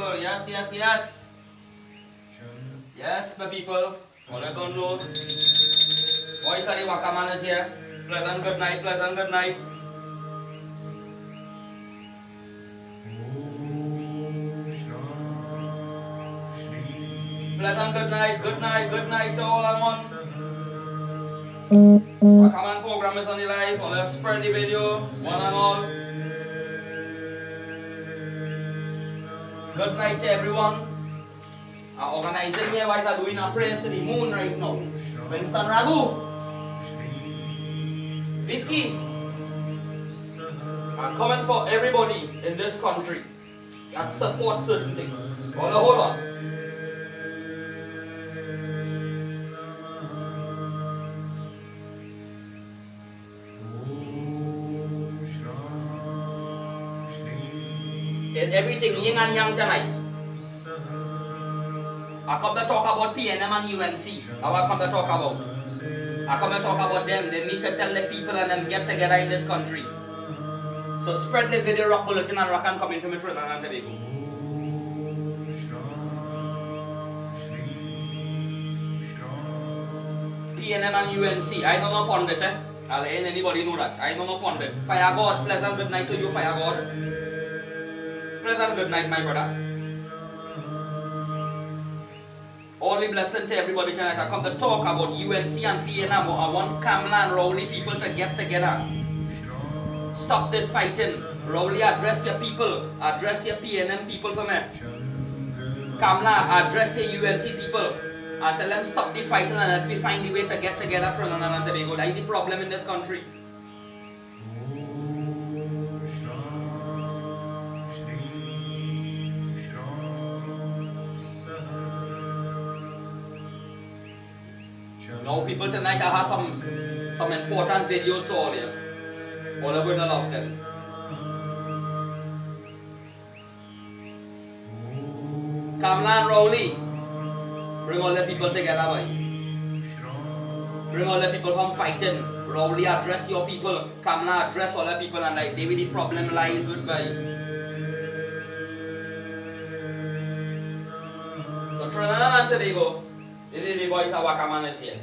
people. Yes, yes, yes. Yes, my people. All I don't know. Voice of the Wakaman is here. Pleasant good night, pleasant good night. Pleasant good night, good night to all and one. Wakaman program is on the live. All have spread the video, one and all. Good night to everyone. Our organization here are doing a prayer to the moon right now. Winston Ragu, Vicky, I'm coming for everybody in this country that support certain things. Hold on. In everything yin and yang tonight, I come to talk about PNM and UNC. I come to talk about. I come to talk about them. They need to tell the people and them get together in this country. So spread the video, Rock Bulletin and Rock and coming from Trinidad and Tobago. PNM and UNC. I know no pundit. I'll let anybody know that. I know no pundit. Fire God, pleasant good night to you, Fire God. Pleasant good night, my brother. All the blessing to everybody tonight. I come to talk about UNC and PNM. I want Kamla and Rowley people to get together. Stop this fighting. Rowley, address your people. Address your PNM people for me. Kamla, address your UNC people. And tell them stop the fighting and let me find the way to get together Trinidad and Tobago. That is the problem in this country. Now people tonight I have some important videos for all you. All of you love them. Kamla and Rowley, bring all the people together, boy. Bring all the people from fighting. Rowley, address your people. Kamla, address all the people, and like maybe the problem lies with by. So Trinidad and Tobago, this is the voice of Wakaman is here.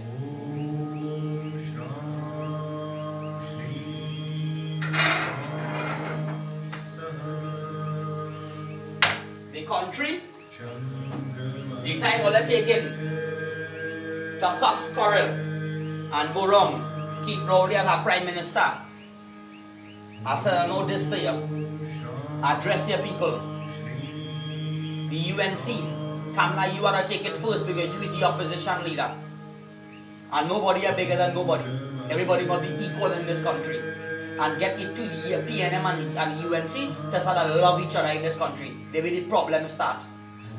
The country, the time all they taking to cuss quarrel and go wrong, keep Rowley as a prime minister. I said I know this to you. Address your people. The UNC, Kamla, you are to take it first because you is the opposition leader. And nobody is bigger than nobody. Everybody must be equal in this country. And get it to the PNM and UNC to start to love each other in this country. They will the problem start.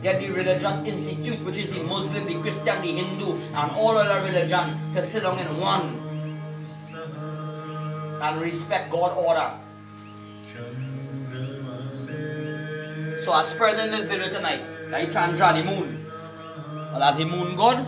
Get the religious institute, which is the Muslim, the Christian, the Hindu, and all other religion to sit down in one and respect God's order. So I spread in this video tonight. I try and draw the moon. Well, as the moon god.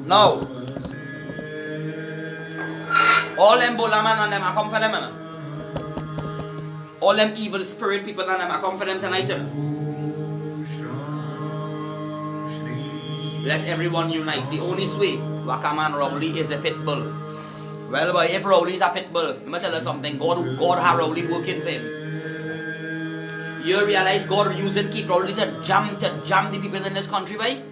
Now, all them bolaman and them, I come for them, man. All them evil spirit people and them, I come for them tonight. Let everyone unite. The only way Wakaman Rowley is a pit bull. Well, boy, if Rowley is a pit bull, let me tell you something. God has Rowley working for him. You realize God using keep Rowley to jam the people in this country, boy?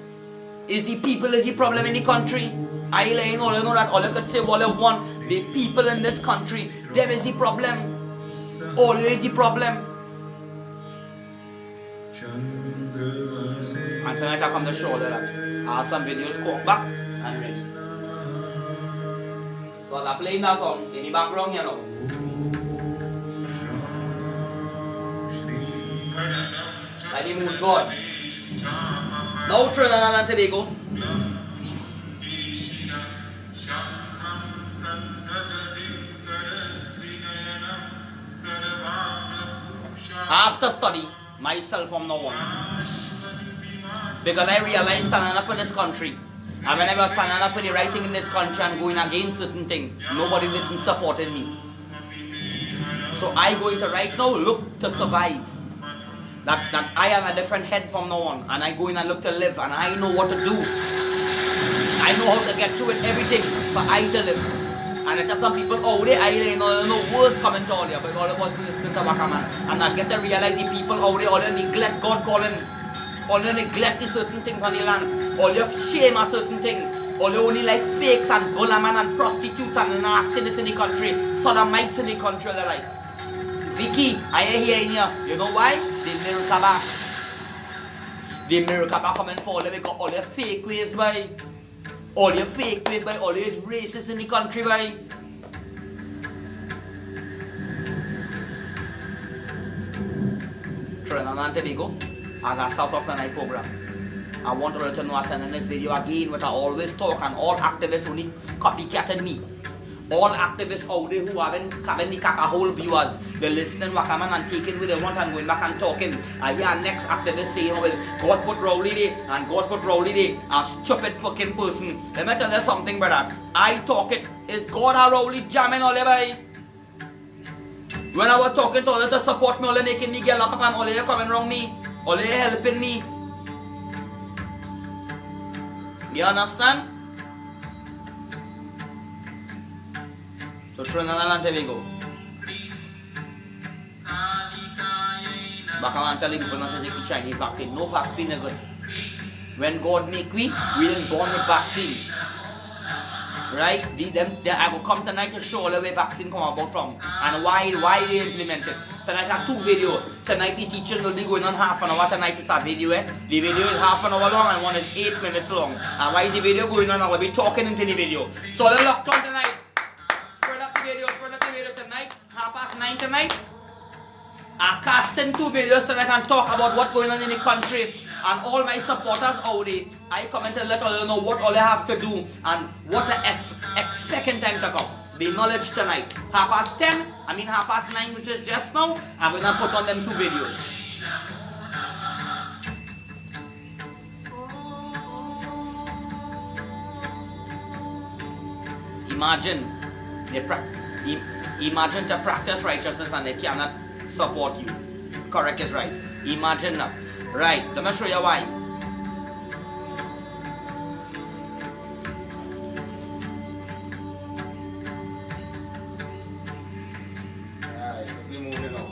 Is the people is the problem in the country? I let all you know that all you could say what you want. The people in this country, them is the problem. Always the problem. And tonight I come to show that I have some videos caught back and ready. So I'm playing that song in the background here now. Like the moon god. Now Trinidad and Tobago. After study, myself from now on. Because I realized standing up for this country. And when I was standing up for the right thing in this country and going against certain things, nobody didn't supporting me. So I going to right now look to survive. That I have a different head from now on. And I go in and look to live. And I know what to do. I know how to get through it, everything for I to live. And it's just some people, I know words coming to all you, but all of us listen to Wakaman. And I get to realize the people all they neglect God calling. All they neglect the certain things on the land. All you shame a certain thing. All you only like fakes and gulaman and prostitutes and nastiness in the country. Sodomites in the country they like. Vicky, I hear in here. You know why? The Mirukaba. The Mirukaba coming forward because all your fake ways by. All your fake ways by. All your racists in the country by. Trinidad and Tobago. And a South African night program. I want to know I send this video again, but I always talk and all activists only copycatting me. All activists out there who haven't the whole viewers, they're listening Wakaman and taking what they want and going back and talking. I hear next activist saying, God put Rowley there and God put Rowley there, a stupid fucking person. Let me tell you something, brother. I talk it, is God or Rowley jamming all the way? When I was talking to all of them to support me, all they making me get locked up and all they coming around me, all they helping me. You understand? So Trinidad and Tobago. But I can't tell people not to take the Chinese vaccine. No vaccine is good. When God make we didn't born with vaccine. Right? I will come tonight to show where vaccine come about from and why they implement it. Tonight I have 2 videos. Tonight the teaching will be going on half an hour. Tonight it's a video. The video is half an hour long and one is 8 minutes long. And why is the video going on? I will be talking into the video. So let's lock on tonight. Spread up the video tonight. 9:30 tonight. I casting 2 videos tonight and talk about what's going on in the country. And all my supporters out there, I come and let all you know what all they have to do and what to expect in time to come. Be knowledge tonight. 9:30, which is just now, I'm going to put on them 2 videos. Imagine to practice righteousness and they cannot support you. Correct is right. Imagine that. Right, let me show you why. Alright, we moving on.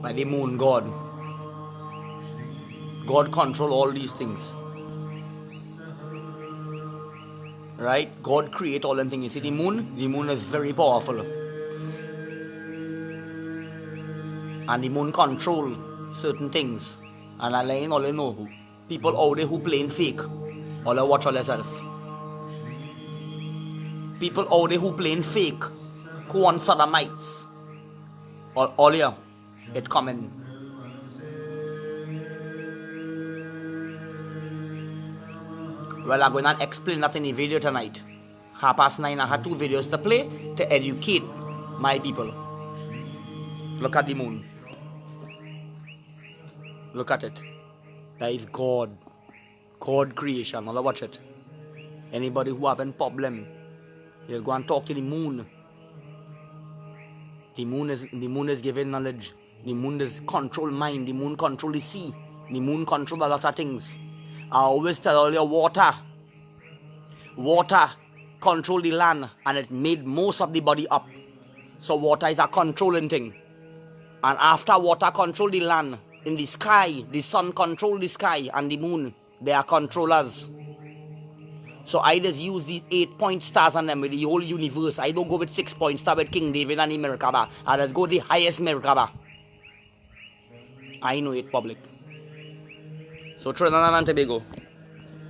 By the moon God. God control all these things. Right? God create all them things. You see the moon? The moon is very powerful. And the moon control certain things. And I let all you know. People out there who playing fake. All I watch all yourself. People out there who playing fake. Who want sodomites. All you. It coming. Well, I'm going to explain that in the video tonight. 9:30, I had 2 videos to play to educate my people. Look at the moon. Look at it. That is God. God creation. Now watch it. Anybody who having problem, you go and talk to the moon. The moon is giving knowledge. The moon is control mind. The moon control the sea. The moon control a lot of things. I always tell all you water control the land and it made most of the body up. So water is a controlling thing. And after water control the land, in the sky, the sun control the sky and the moon, they are controllers. So I just use these 8-point stars on them with the whole universe. I don't go with 6-point star with King David and the Merkaba. I just go the highest Merkaba. I know it public. So Trinidad and Tobago,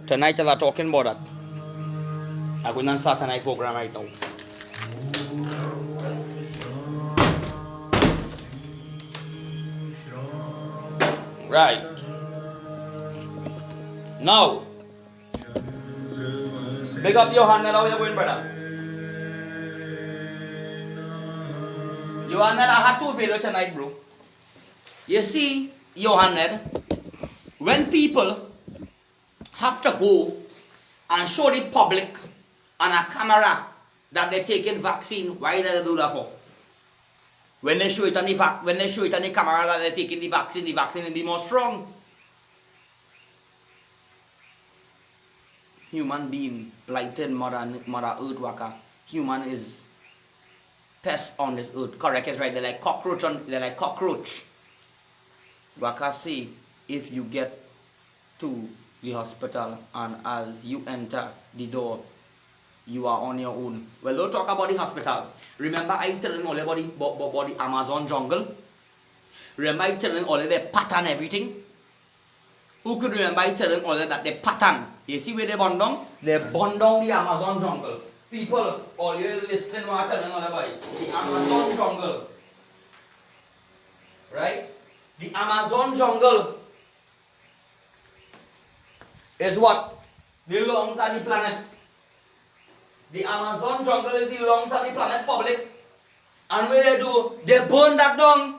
tonight as I'm talking about that, I'm going to start tonight's program right now. Right. Now, big up your hand, how you going, brother? Johanna, I had two videos tonight, bro. You see, Johanna, when people have to go and show the public on a camera that they're taking vaccine, why do they do that for? When they show it on the camera that they're taking the vaccine is the more strong. Human being blighted mother earth waka. Human is pest on this earth. Correct is right. They're like cockroach. Waka say if you get to the hospital and as you enter the door, you are on your own. Well, don't talk about the hospital. Remember I telling all about the Amazon jungle? Remember I telling all they pattern everything? Who could remember I telling all that they pattern? You see where they burn down? They burn down the Amazon jungle. People, all you listening what I'm telling all about the Amazon jungle. Right? The Amazon jungle is what? The lungs of the planet. The Amazon jungle is the lungs of the planet public. And what they do? They burn that down.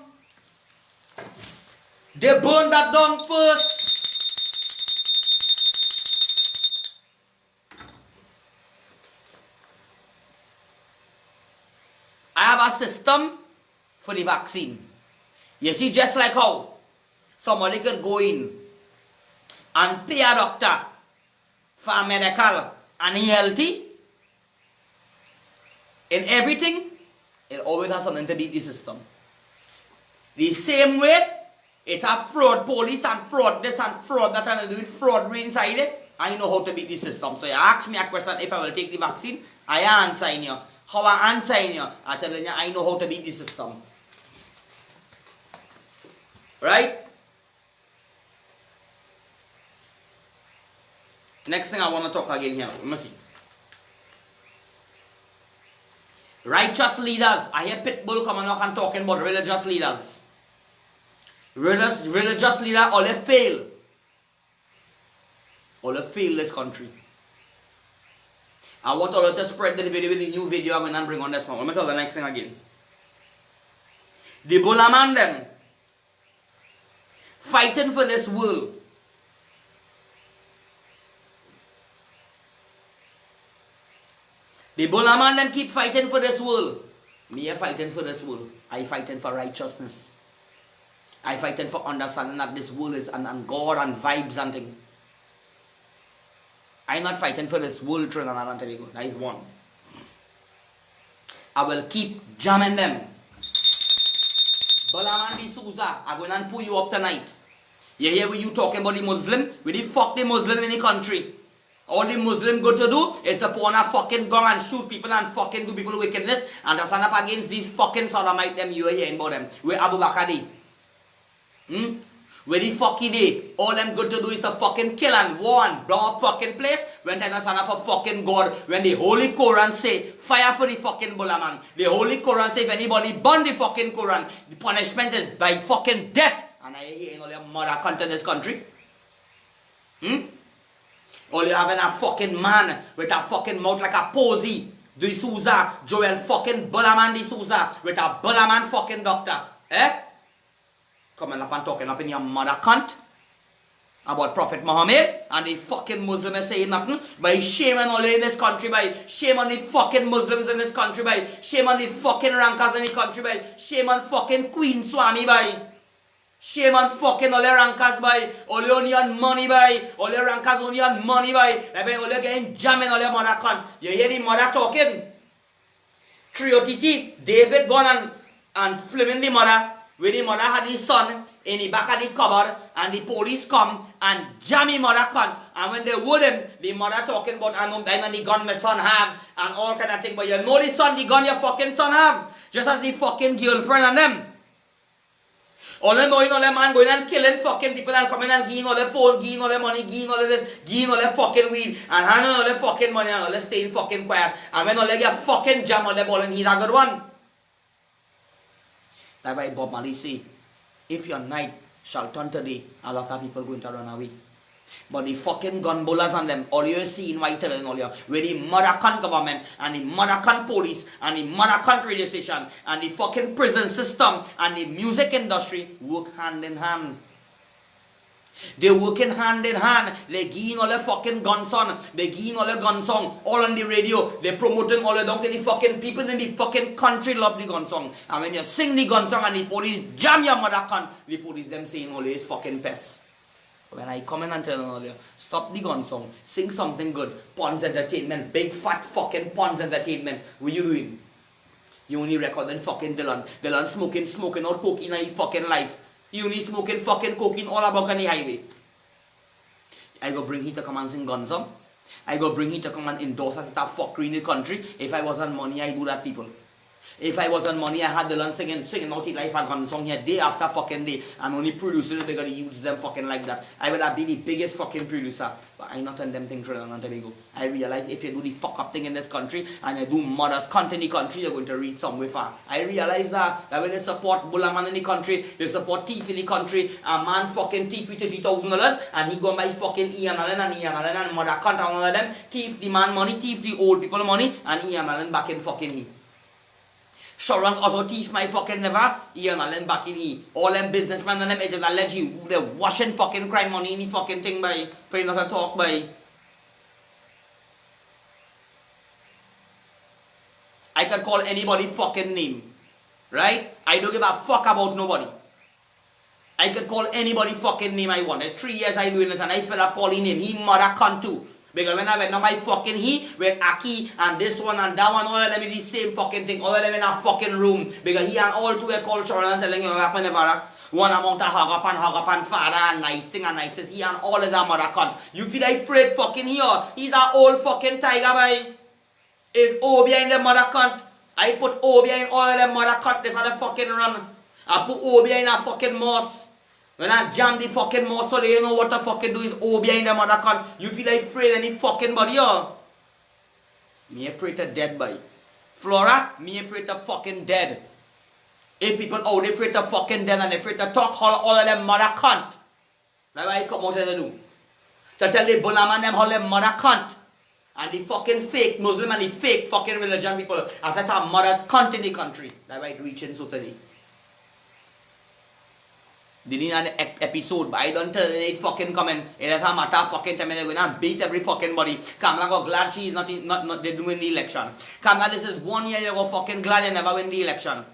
They burn that down first. I have a system for the vaccine. You see, just like how somebody can go in and pay a doctor for a medical and healthy, in everything, it always has something to beat the system. The same way, it has fraud police and fraud this and fraud that and do with fraud inside it. I know how to beat the system. So you ask me a question if I will take the vaccine, I answer you. How I answer you, I tell you I know how to beat the system. Right? Next thing I want to talk again here. Let me see. Righteous leaders. I hear Pitbull coming up and talking about religious leaders. Religious leaders, all they fail. All they fail this country. I want all to spread the video with the new video I'm going to bring on this one. Let me tell the next thing again. The Bulaman them fighting for this world. The Bulaman them keep fighting for this world. Me are fighting for this world. I fighting for righteousness. I fighting for understanding that this world is and God and vibes and things. I'm not fighting for this world, Trinidad and Tobago. That is one. I will keep jamming them. Balaman D'Souza, I'm going to pull you up tonight. You hear when you talking about the Muslim? We did fuck the Muslim in the country. All the Muslim go to do is to put on a fucking gun and shoot people and fucking do people wickedness and to stand up against these fucking sodomite them you are hearing about them. Where Abu Bakr Where the fucking day, all them good to do is to fucking kill and war and blow up fucking place when they stand up for fucking God. When the Holy Quran say, fire for the fucking Bulaman. The Holy Quran say, if anybody burn the fucking Quran, the punishment is by fucking death. And I hear all your mother cunt in this country. All you having a fucking man with a fucking mouth like a posy. D'Souza, Joel fucking Bulaman D'Souza with a Bulaman fucking doctor. Coming up and talking up in your mother cunt about Prophet Muhammad and the fucking Muslims is saying nothing. By shame on all in this country, by shame on the fucking Muslims in this country, by shame on the fucking rankers in the country, by shame on fucking Queen Swami, by shame on fucking all the rankers, by all you only on money, by all the rankers only on money, by all you getting jamming all your mother cunt. You hear the mother talking? Triotiti, David gone and flipping the mother. Where the mother had his son in the back of the cupboard and the police come and jam him mother cunt. And when they would him, the mother talking about I know the gun my son have and all kind of thing. But you know the gun your fucking son have. Just as the fucking girlfriend and them. All the knowing all the man going and killing fucking people and coming and giving all the phone, giving all the money, giving all of this, giving all the fucking weed, and handing all the fucking money and all the staying fucking quiet. And when all they get fucking jam on the ball and he's a good one. That's why Bob Marley say, if your night shall turn to day, a lot of people going to run away. But the fucking gun bullers and them, all you see in white and all you, with the mothercunt government and the mothercunt police and the mothercunt radio station and the fucking prison system and the music industry work hand in hand. They working hand in hand. They giving all the fucking guns on. They giving all the gun song. All on the radio. They promoting all the down to the fucking people in the fucking country love the gun song. And when you sing the gun song and the police jam your mothercunt, the police them saying all this fucking pests. When I come in and tell them earlier, stop the gun song, sing something good, Pons Entertainment, big fat fucking Pons Entertainment. What you doing? You only recording fucking Dylan. Dylan smoking out cocaine in his fucking life. You only smoking fucking cocaine all about on the highway. I will bring him to come and sing gun song. I will bring him to come and endorse us that fuckery in the country. If I wasn't money, I do that, people. If I wasn't money, I had Dylan singing out his life and gun song here day after fucking day. I'm only producing it because they use them fucking like that. I would have been the biggest fucking producer. But I'm not on them things Trinidad and Tobago. I realize if you do the fuck up thing in this country and you do mother's cunt in the country, you're going to reach somewhere far. I realize that when they support Bulla man in the country, they support thief in the country, a man fucking thief with $30,000 and he go buy fucking Ian Allen and mother cunt and all of them. Thief the man money, thief the old people money, and Ian Allen back in fucking him. Sharon also thief my fucking liver. Ian Allen back in here. All them businessmen and them agents allege you. They're washing fucking crime money in the fucking thing by. For you not to talk by. I can call anybody fucking name. Right? I don't give a fuck about nobody. I can call anybody fucking name I want. There's 3 years I doing this and I feel up calling him. He mother cunt too. Because when I went on my fucking with Aki and this one and that one, all of them is the same fucking thing. All of them in a fucking room. Because he and all two are culture and telling you what happened never. One amount of hug up and father and nice thing and nice. He and all is a mother cunt. You feel like Fred fucking here. He's an old fucking tiger boy. Is O behind the mother cunt. I put O behind all of them mother cunt. This are the fucking run. I put O behind a fucking mouse. When I jam the fucking mouse so they know what to fucking do is O behind the mother cunt. You feel like afraid any fucking body, yo? Me afraid to dead boy. Flora, me afraid to fucking dead. If people out there afraid to fucking dead and afraid to talk all of them mother cunt. That's why I come out here to do. To tell the Bulla man them all them mother cunt. And the fucking fake Muslim and the fake fucking religion people as that are mothers cunt in the country. That's why it's reaching so today. Didn't have an episode, but I don't tell it fucking comment. It is a matter of fucking time they're going to beat every fucking body. Kamala got glad she is not they do win the election. Kamala, this is 1 year you go fucking glad you never win the election.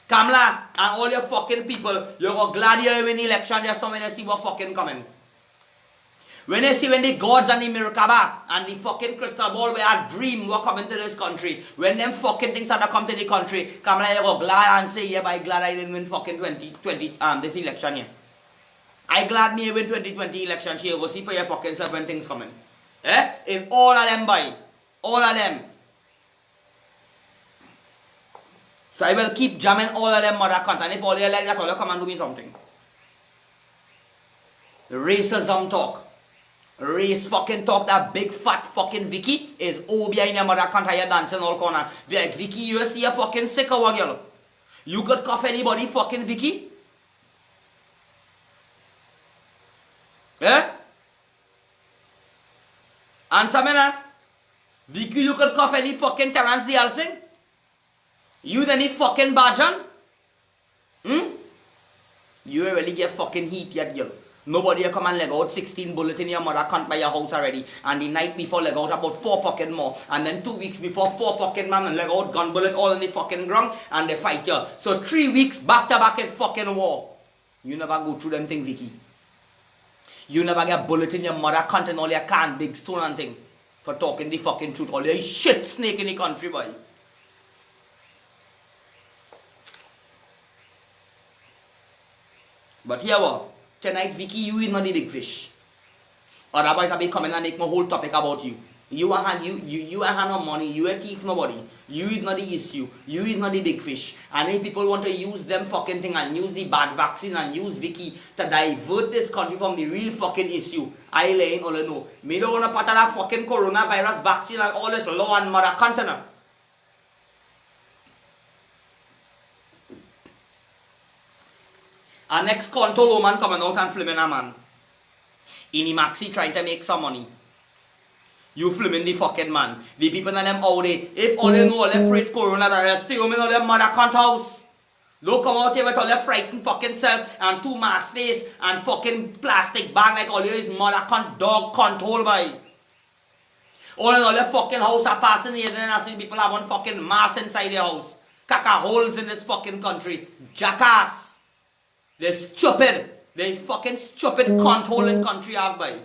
Kamala and all your fucking people, you go glad you win the election just when you see what fucking coming. When you see when the gods and the Mirkaba and the fucking crystal ball where a dream were coming to this country, when them fucking things had to come to the country, Kamala, you go glad and say, yeah, but I glad I didn't win fucking 2020 this election here. I glad me win 2020 election, she go see for your fucking self when things coming. Eh? It's all of them, boy. All of them. So I will keep jamming all of them mother cunt, and if all you like that, all you come and do me something. The racism talk. Race fucking talk, that big fat fucking Vicky is O behind your mother cunt, you dancing all corner. Like, Vicky, you see a fucking sick or girl. You could cuff anybody fucking Vicky? Eh? Answer me now. Vicky, you could cuff any fucking Terrence the Alsing? You any fucking Bajan? You really get fucking heat yet, girl. Nobody come and leg out 16 bullets in your mother cunt by your house already. And the night before leg out about 4 fucking more. And then 2 weeks before 4 fucking man and leg out gun bullet all in the fucking ground and they fight you. So 3 weeks back to back is fucking war. You never go through them things, Vicky. You never get bullet in your mother cunt and all your can big stone and thing. For talking the fucking truth. All your shit snake in the country, boy. But here what? Tonight, Vicky, you is not the big fish. Otherwise, I'll be coming and make my whole topic about you. You are no money, you a thief nobody. You is not the issue, you is not the big fish. And if people want to use them fucking thing and use the bad vaccine and use Vicky to divert this country from the real fucking issue, I lay all I know. Me don't want to part of that fucking coronavirus vaccine and all this law and mother container. Our next control woman coming out and flipping a man. In the maxi trying to make some money. You flipping the fucking man. The people in them out there, if all they know all they afraid coronavirus, stay home in all them mother cunt house. Don't come out here with all their frightened fucking self and two mask face and fucking plastic bag like all you is mother cunt dog control by. All in all their fucking house are passing here and I see people have one fucking mask inside their house. Caca holes in this fucking country. Jackass. They're stupid. They're fucking stupid control this country have by.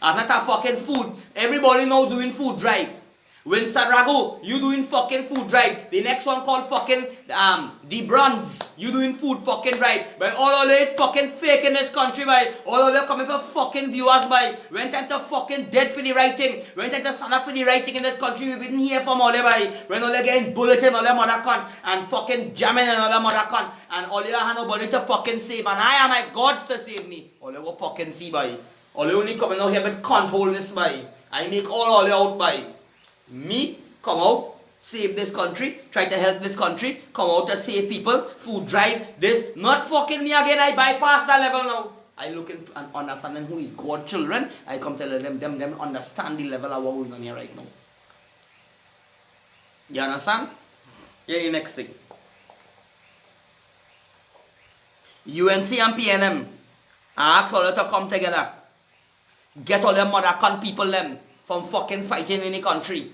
As not a fucking food. Everybody now doing food drive. When Sarago, you doing fucking food drive. The next one called fucking the Bronze. You doing food fucking drive. But all of this fucking fake in this country by. All of them coming for fucking viewers by. When time to fucking dead for the writing. When time to stand up for the writing in this country. We didn't hear from all them by. When all they getting bulletin all them mother cunt. And fucking jamming and all them mother cunt. And all you have nobody to fucking save. And I am my God to save me. All you go fucking see by. All you only coming out here but control this by. I make all you out by. Me, come out, save this country, try to help this country, come out to save people, food drive, this, not fucking me again, I bypass that level now. I look into and understanding who is God's children, I come tell them understand the level of what we're on here right now. You understand? Here the next thing. UNC and PNM, I ask all of them to come together. Get all them mother cunt people them from fucking fighting in the country.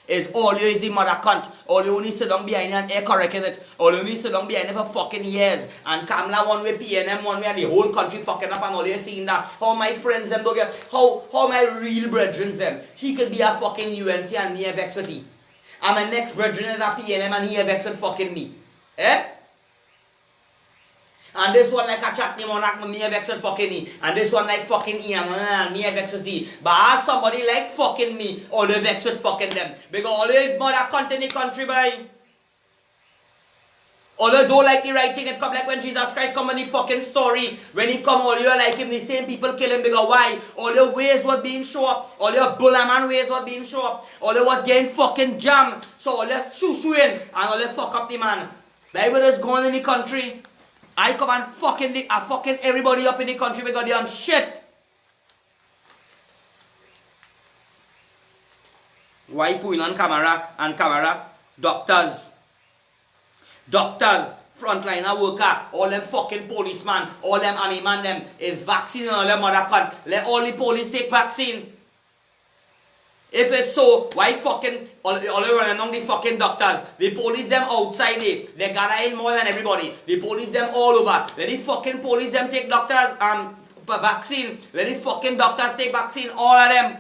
Is all you is the mother cunt. All you only sit down behind and air correcting it. All you only sit down behind it for fucking years. And Kamala one way, PNM one way, and the whole country fucking up and all you seeing that. How my friends them don't get, how my real brethren them. He could be a fucking UNC and me a vex with he. And my next brethren is a PNM and he a vex with fucking me. Eh? And this one like a chutney monarch, me a vex with fucking me. And this one like fucking Ian, and me a vex with he. But as somebody like fucking me, all you vex with fucking them. Because all you mother cunt in the country by. All you don't like the writing, it come like when Jesus Christ come in the fucking story. When he come, all you like him, the same people kill him because why? All your ways was being show up. All your bullaman ways was being show up. All you was getting fucking jammed. So all you shoo in and all you fuck up the man. Bible is going in the country. I come and fucking everybody up in the country because they on shit. Why putting on camera? Doctors, frontliner worker, all them fucking policemen, all them army man them is vaccine and all them mother cunt. Let all the police take vaccine. If it's so, why fucking all running on the fucking doctors? The police them outside there. They gather in more than everybody. The police them all over. Let the fucking police them take doctors vaccine. Let the fucking doctors take vaccine, all of them.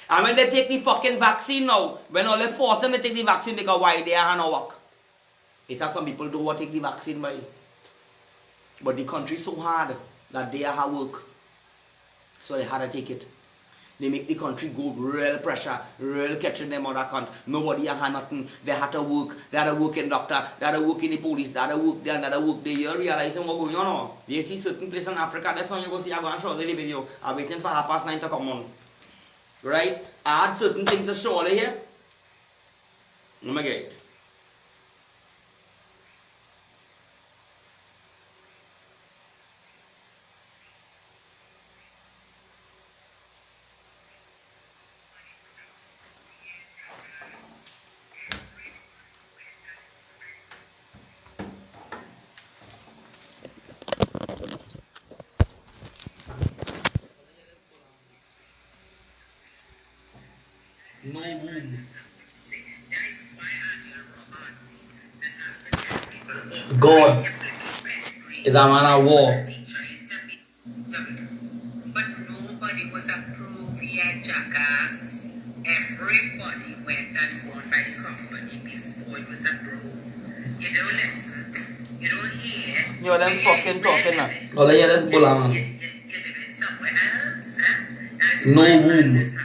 And when they take the fucking vaccine now, when all they force them to take the vaccine because why they are no work. It's that some people don't want to take the vaccine by. But the country is so hard that they are hard work. So they had to take it. They make the country go real pressure, real catching them other cunt. Nobody had nothing. They had to work. They had to work in doctor. They had to work in the police. They had to work there. They had to work there. You realizing what's going on now? You see certain place in Africa. That's when you go see. I'm going to show you the video. I'm waiting for 9:30 to come on. Right? I had certain things to show you here. Let me get it. No womb. God is a man of war. But nobody was approved yet, jackass. Everybody went and won by the company before it was approved. You don't listen. You don't hear. You're them fucking talking now. All I hear is bull, man. You live in somewhere else, huh? No womb. That's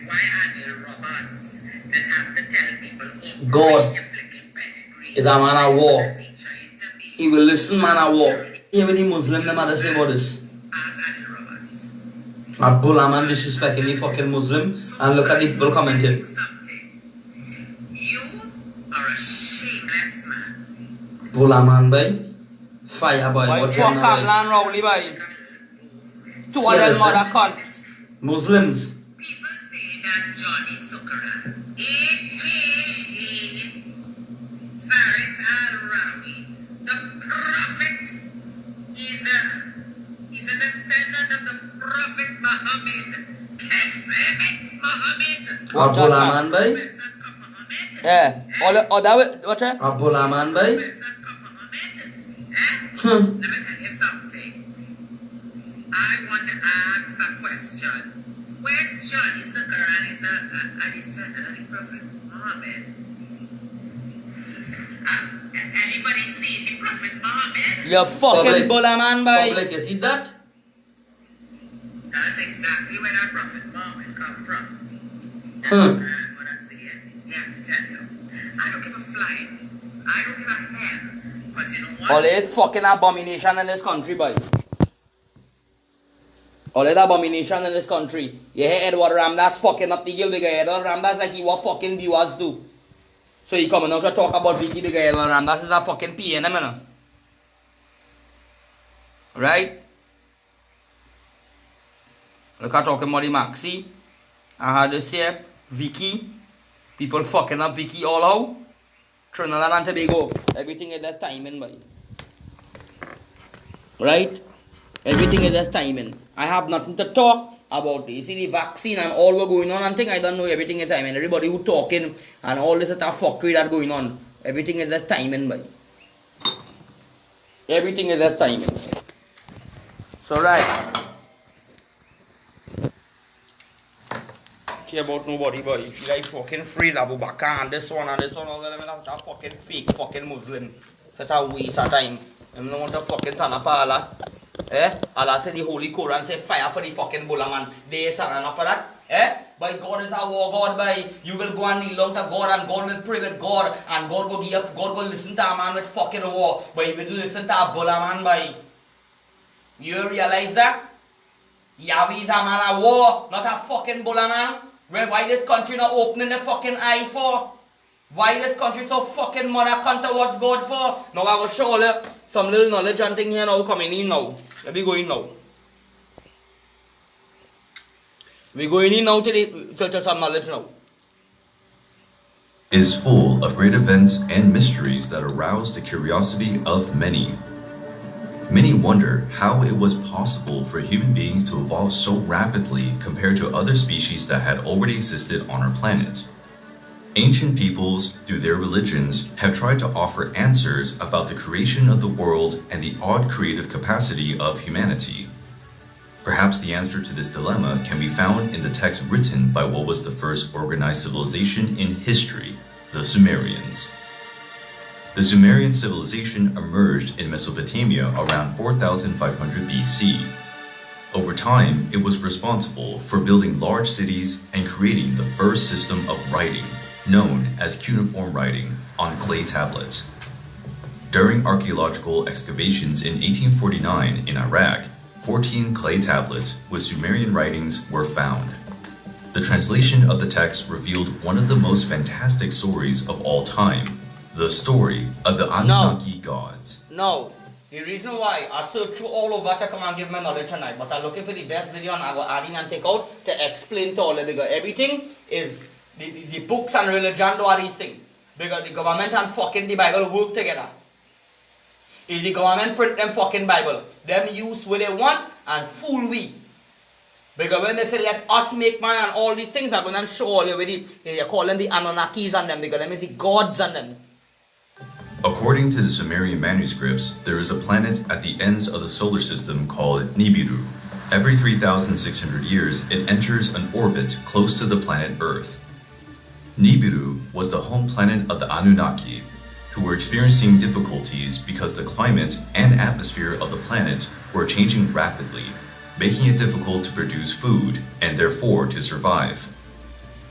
why Anil Roberts just have to tell people, oh, God is a man of war. teacher intervene. He will listen, man of war. Even the Muslim, them are the same about this. Ask Anil Roberts. A bull man disrespecting the fucking Muslim. And look at the people commenting. Something. You are a shameless man. Bull man, boy. Fire, boy. Boy, What fuck you up, know, land rowdy, boy. Two of Yeah, them sir. mother cunt. Muslims. People say that Johnny Sukara, a.k.a. Faris al-Rawi, the prophet, is a descendant of the Prophet Muhammad. Muhammad. A bull man, boy. Yeah. All that, what's that? A bull man, boy. Let me tell you something. I want to ask a question. When Johnny Sakaran is a descendant of the Prophet Muhammad, anybody seen the Prophet Muhammad? You fucking bulla man, boy. Public, you see that? That's exactly where that Prophet Muhammad come from. Hmm. And what I see it, you have to tell you. I don't give a flying. I don't give a hell. Because you know what? All this fucking abomination in this country, boy. All that abomination in this country. You hear Edward Ramdas fucking up the girl bigger. Edward Ramdas like he what fucking viewers do. So he coming out to talk about Vicky bigger. Edward Ramdas is a fucking PNM, you know. Right? Look at talking about the Maxi. I had this here. Vicky. People fucking up Vicky all out. Trinidad and Tobago. Everything is just timing, boy. Right? Everything is just timing. I have nothing to talk about. You see the vaccine and all what going on and thing, I don't know, everything is timing. Everybody who talking and all this stuff fuckery that going on. Everything is just timing, boy. Everything is just timing. So right. Care about nobody, boy. If you like fucking free Abu Bakr and this one, all of them are such a fucking fake fucking Muslim. Such a waste of time. Them don't want to fucking stand up for Allah. Allah said the Holy Quran say fire for the fucking bulla man. They stand up for that. By God is our war God, by you will go and kneel down to God and God will pray with God and God will give, God will listen to a man with fucking war. But he will listen to a bulla man, by. You realize that? Yahweh is a man of war, not a fucking bulla man. Why this country not opening the fucking eye for? Why this country so fucking mother cunt towards God for? Now I will show you some little knowledge and thing here now coming in now. Let me go in now. We going in now to some knowledge now. Is full of great events and mysteries that arouse the curiosity of many. Many wonder how it was possible for human beings to evolve so rapidly compared to other species that had already existed on our planet. Ancient peoples, through their religions, have tried to offer answers about the creation of the world and the odd creative capacity of humanity. Perhaps the answer to this dilemma can be found in the text written by what was the first organized civilization in history, the Sumerians. The Sumerian civilization emerged in Mesopotamia around 4500 BC. Over time, it was responsible for building large cities and creating the first system of writing, known as cuneiform writing, on clay tablets. During archaeological excavations in 1849 in Iraq, 14 clay tablets with Sumerian writings were found. The translation of the text revealed one of the most fantastic stories of all time, the story of the Anunnaki gods. No. The reason why I search through all over to come and give my knowledge tonight, but I'm looking for the best video and I will add in and take out to explain to all of it, because everything is the books and religion do all these things. Because the government and fucking the Bible work together. Is the government print them fucking Bible. Them use what they want and fool we. Because when they say let us make man and all these things, I'm going to show all you with you call them the Anunnakis and them, because them is the gods and them. According to the Sumerian manuscripts, there is a planet at the ends of the solar system called Nibiru. Every 3,600 years, it enters an orbit close to the planet Earth. Nibiru was the home planet of the Anunnaki, who were experiencing difficulties because the climate and atmosphere of the planet were changing rapidly. making it difficult to produce food and therefore to survive.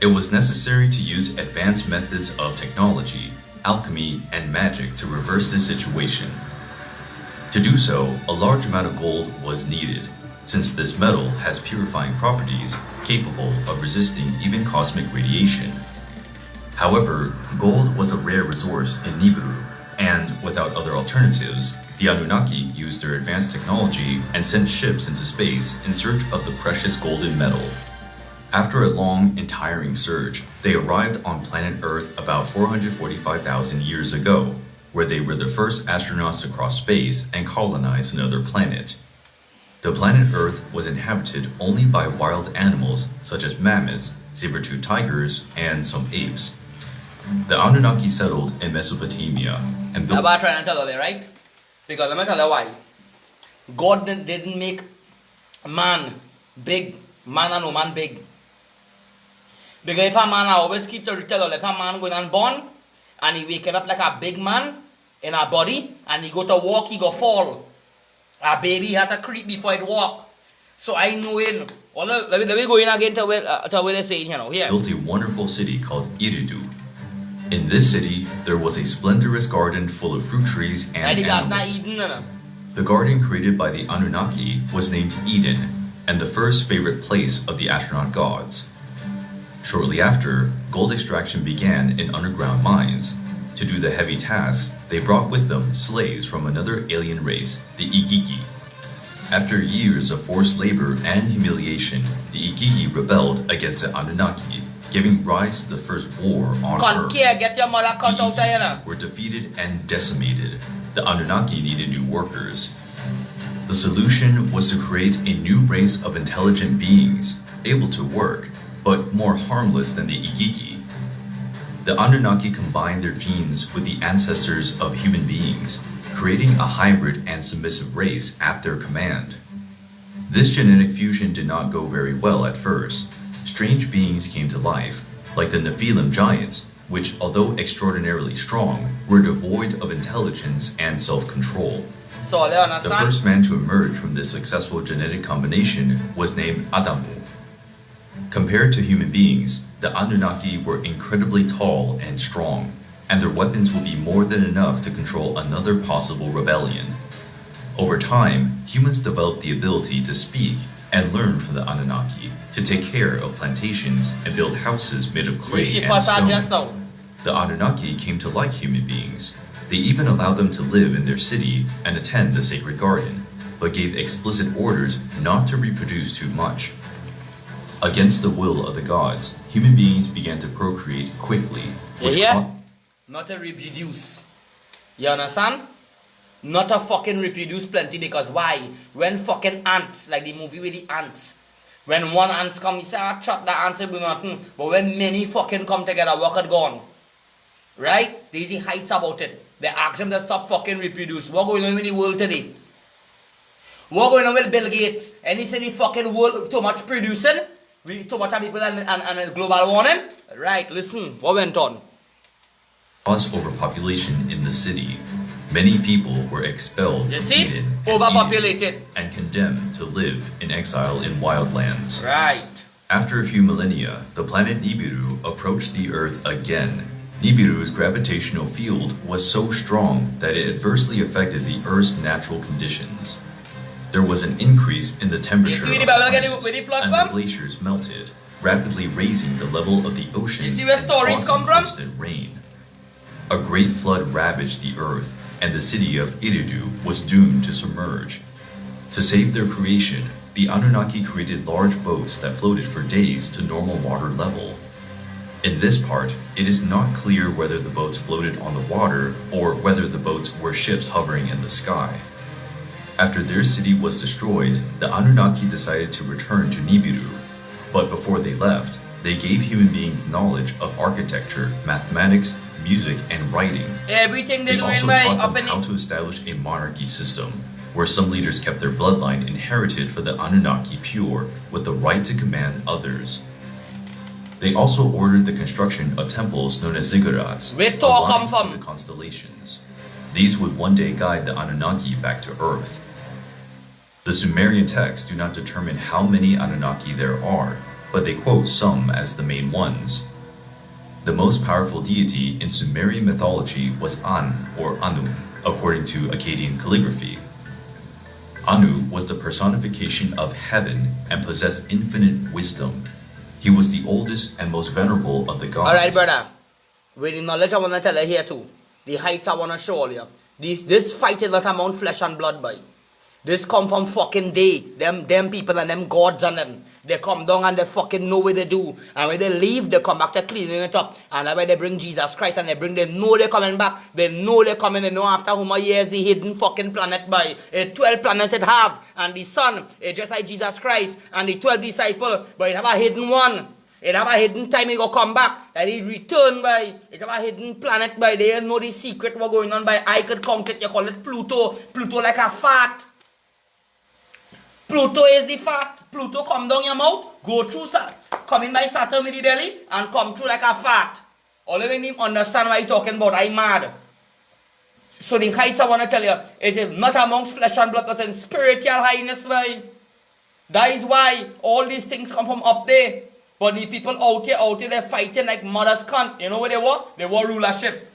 It was necessary to use advanced methods of technology, alchemy, and magic to reverse this situation. To do so, a large amount of gold was needed, since this metal has purifying properties capable of resisting even cosmic radiation. However, gold was a rare resource in Nibiru, and without other alternatives, the Anunnaki used their advanced technology and sent ships into space in search of the precious golden metal. After a long and tiring search, they arrived on planet Earth about 445,000 years ago, where they were the first astronauts to cross space and colonize another planet. The planet Earth was inhabited only by wild animals such as mammoths, saber-toothed tigers, and some apes. The Anunnaki settled in Mesopotamia and built... That's what I'm trying to tell you, right? Because let me tell you why. God didn't make man big, man and woman big. Because if a man, I always keep to tell you, if a man going and born, and he waking up like a big man in a body, and he go to walk, he go fall. A baby had to creep before it walk. So I know it. Well, let me go in again to where they're saying, you know, here. Built a wonderful city called Iridu. In this city, there was a splendorous garden full of fruit trees and animals. The garden created by the Anunnaki was named Eden, and the first favorite place of the astronaut gods. Shortly after, gold extraction began in underground mines. To do the heavy tasks, they brought with them slaves from another alien race, the Igigi. After years of forced labor and humiliation, the Igigi rebelled against the Anunnaki, giving rise to the first war on Earth. Get your mother cut out there. Were defeated and decimated. The Anunnaki needed new workers. The solution was to create a new race of intelligent beings, able to work, but more harmless than the Igigi. The Anunnaki combined their genes with the ancestors of human beings, creating a hybrid and submissive race at their command. This genetic fusion did not go very well at first. Strange beings came to life, like the Nephilim giants, which, although extraordinarily strong, were devoid of intelligence and self-control. So, the first man to emerge from this successful genetic combination was named Adamu. Compared to human beings, the Anunnaki were incredibly tall and strong, and their weapons would be more than enough to control another possible rebellion. Over time, humans developed the ability to speak and learn from the Anunnaki, to take care of plantations and build houses made of clay and stone. The Anunnaki came to like human beings. They even allowed them to live in their city and attend the sacred garden, but gave explicit orders not to reproduce too much. Against the will of the gods, human beings began to procreate quickly, which not to reproduce. You understand? Not to fucking reproduce plenty, because why? When fucking ants, like the movie with the ants, when one ants come, you say, ah, chop that ants will do nothing. But when many fucking come together, what had gone? Right? There's the heights about it. They ask them to stop fucking reproduce. What going on in the world today? What going on with Bill Gates? Any city fucking world too much producing? Too much people and global warming? Right, listen, what went on? Cause overpopulation in the city. Many people were expelled from Eden overpopulated and condemned to live in exile in wildlands. Right. After a few millennia, the planet Nibiru approached the Earth again. Nibiru's gravitational field was so strong that it adversely affected the Earth's natural conditions. There was an increase in the temperature of the planet, and the glaciers melted, rapidly raising the level of the oceans and causing constant rain. A great flood ravaged the Earth, and the city of Iridu was doomed to submerge. To save their creation, the Anunnaki created large boats that floated for days to normal water level. In this part, it is not clear whether the boats floated on the water or whether the boats were ships hovering in the sky. After their city was destroyed, the Anunnaki decided to return to Nibiru. But before they left, they gave human beings knowledge of architecture, mathematics, music, and writing. Everything they also taught them how to establish a monarchy system, where some leaders kept their bloodline inherited for the Anunnaki pure, with the right to command others. They also ordered the construction of temples known as ziggurats, aligned with the constellations. These would one day guide the Anunnaki back to Earth. The Sumerian texts do not determine how many Anunnaki there are, but they quote some as the main ones. The most powerful deity in Sumerian mythology was An, or Anu, according to Akkadian calligraphy. Anu was the personification of heaven and possessed infinite wisdom. He was the oldest and most venerable of the gods. Alright, brother. With the knowledge I want to tell you here too, the heights I want to show you. This fight is not among flesh and blood, boy. This come from fucking day. Them people and them gods and them. They come down and they fucking know what they do. And when they leave, they come back to cleaning it up. And that's why they bring Jesus Christ and they know they're coming back. They know they're coming. They know after how many years the hidden fucking planet by. 12 planets it have. And the sun is just like Jesus Christ. And the 12 disciples, but it have a hidden one. It have a hidden time he go come back. That he return by. It have a hidden planet by. They know the secret what going on by. I could count it. You call it Pluto. Pluto like a fart. Pluto is the fat. Pluto come down your mouth, go through, come in by Saturn with the belly, and come through like a fat. All of you understand what I'm talking about. I'm mad. So the heights I want to tell you, it is not amongst flesh and blood, but in spiritual highness. Why? That is why all these things come from up there. But the people out here, they're fighting like mothers can't. You know what they were? They were rulership.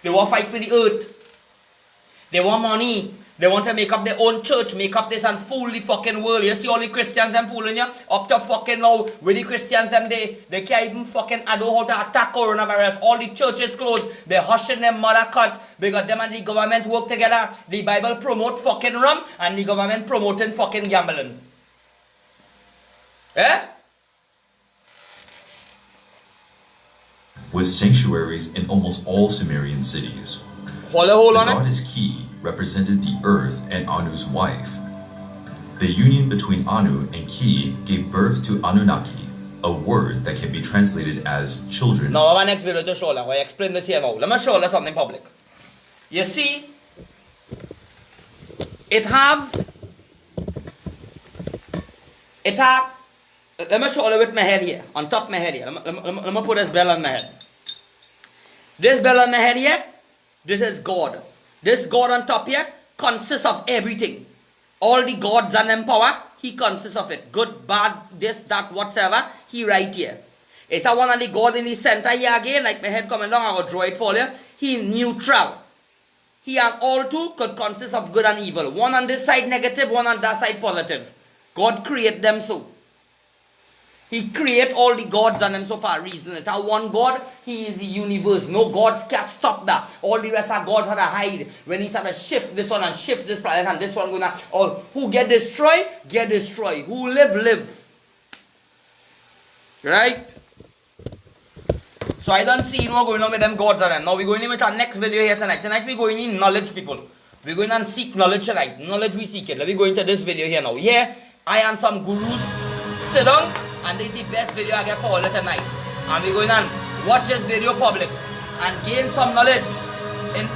They were fight for the earth. They want money. They want to make up their own church, make up this and fool the fucking world. You see all the Christians them fooling you? Up to fucking now, with the Christians them, they can't even fucking know how to attack coronavirus. All the churches closed. They're hushing them mother cunt. Because them and the government work together. The Bible promote fucking rum and the government promoting fucking gambling. Eh? With sanctuaries in almost all Sumerian cities. Hold The on. goddess Ki represented the earth and Anu's wife. The union between Anu and Ki gave birth to Anunnaki, a word that can be translated as children. Now, our next video to show you. I explain this here now. Let me show you something public. You see, let me show you with my head here, on top of my head here. Let me put this bell on my head. This bell on my head here, this is God. This God on top here consists of everything. All the gods and them power, he consists of it. Good, bad, this, that, whatever, he right here. It's a one of the God in the center here again, like my head coming down, I will draw it for you. He neutral. He and all two could consist of good and evil. One on this side negative, one on that side positive. God create them so. He create all the gods and them so for a reason. It's a one God, he is the universe. No God can stop that. All the rest of gods had to hide. When he started to shift this one and shift this planet and this one going on. All who get destroyed, get destroyed. Who live, live. Right? So I don't see what's going on with them gods and them. Now we're going in with our next video here tonight. Tonight we're going in knowledge, people. We're going and seek knowledge tonight. Knowledge we seek it. Let me go into this video here now. Here, I and some gurus sit down. And this is the best video I get for all of tonight. And we're going on watch this video public and gain some knowledge.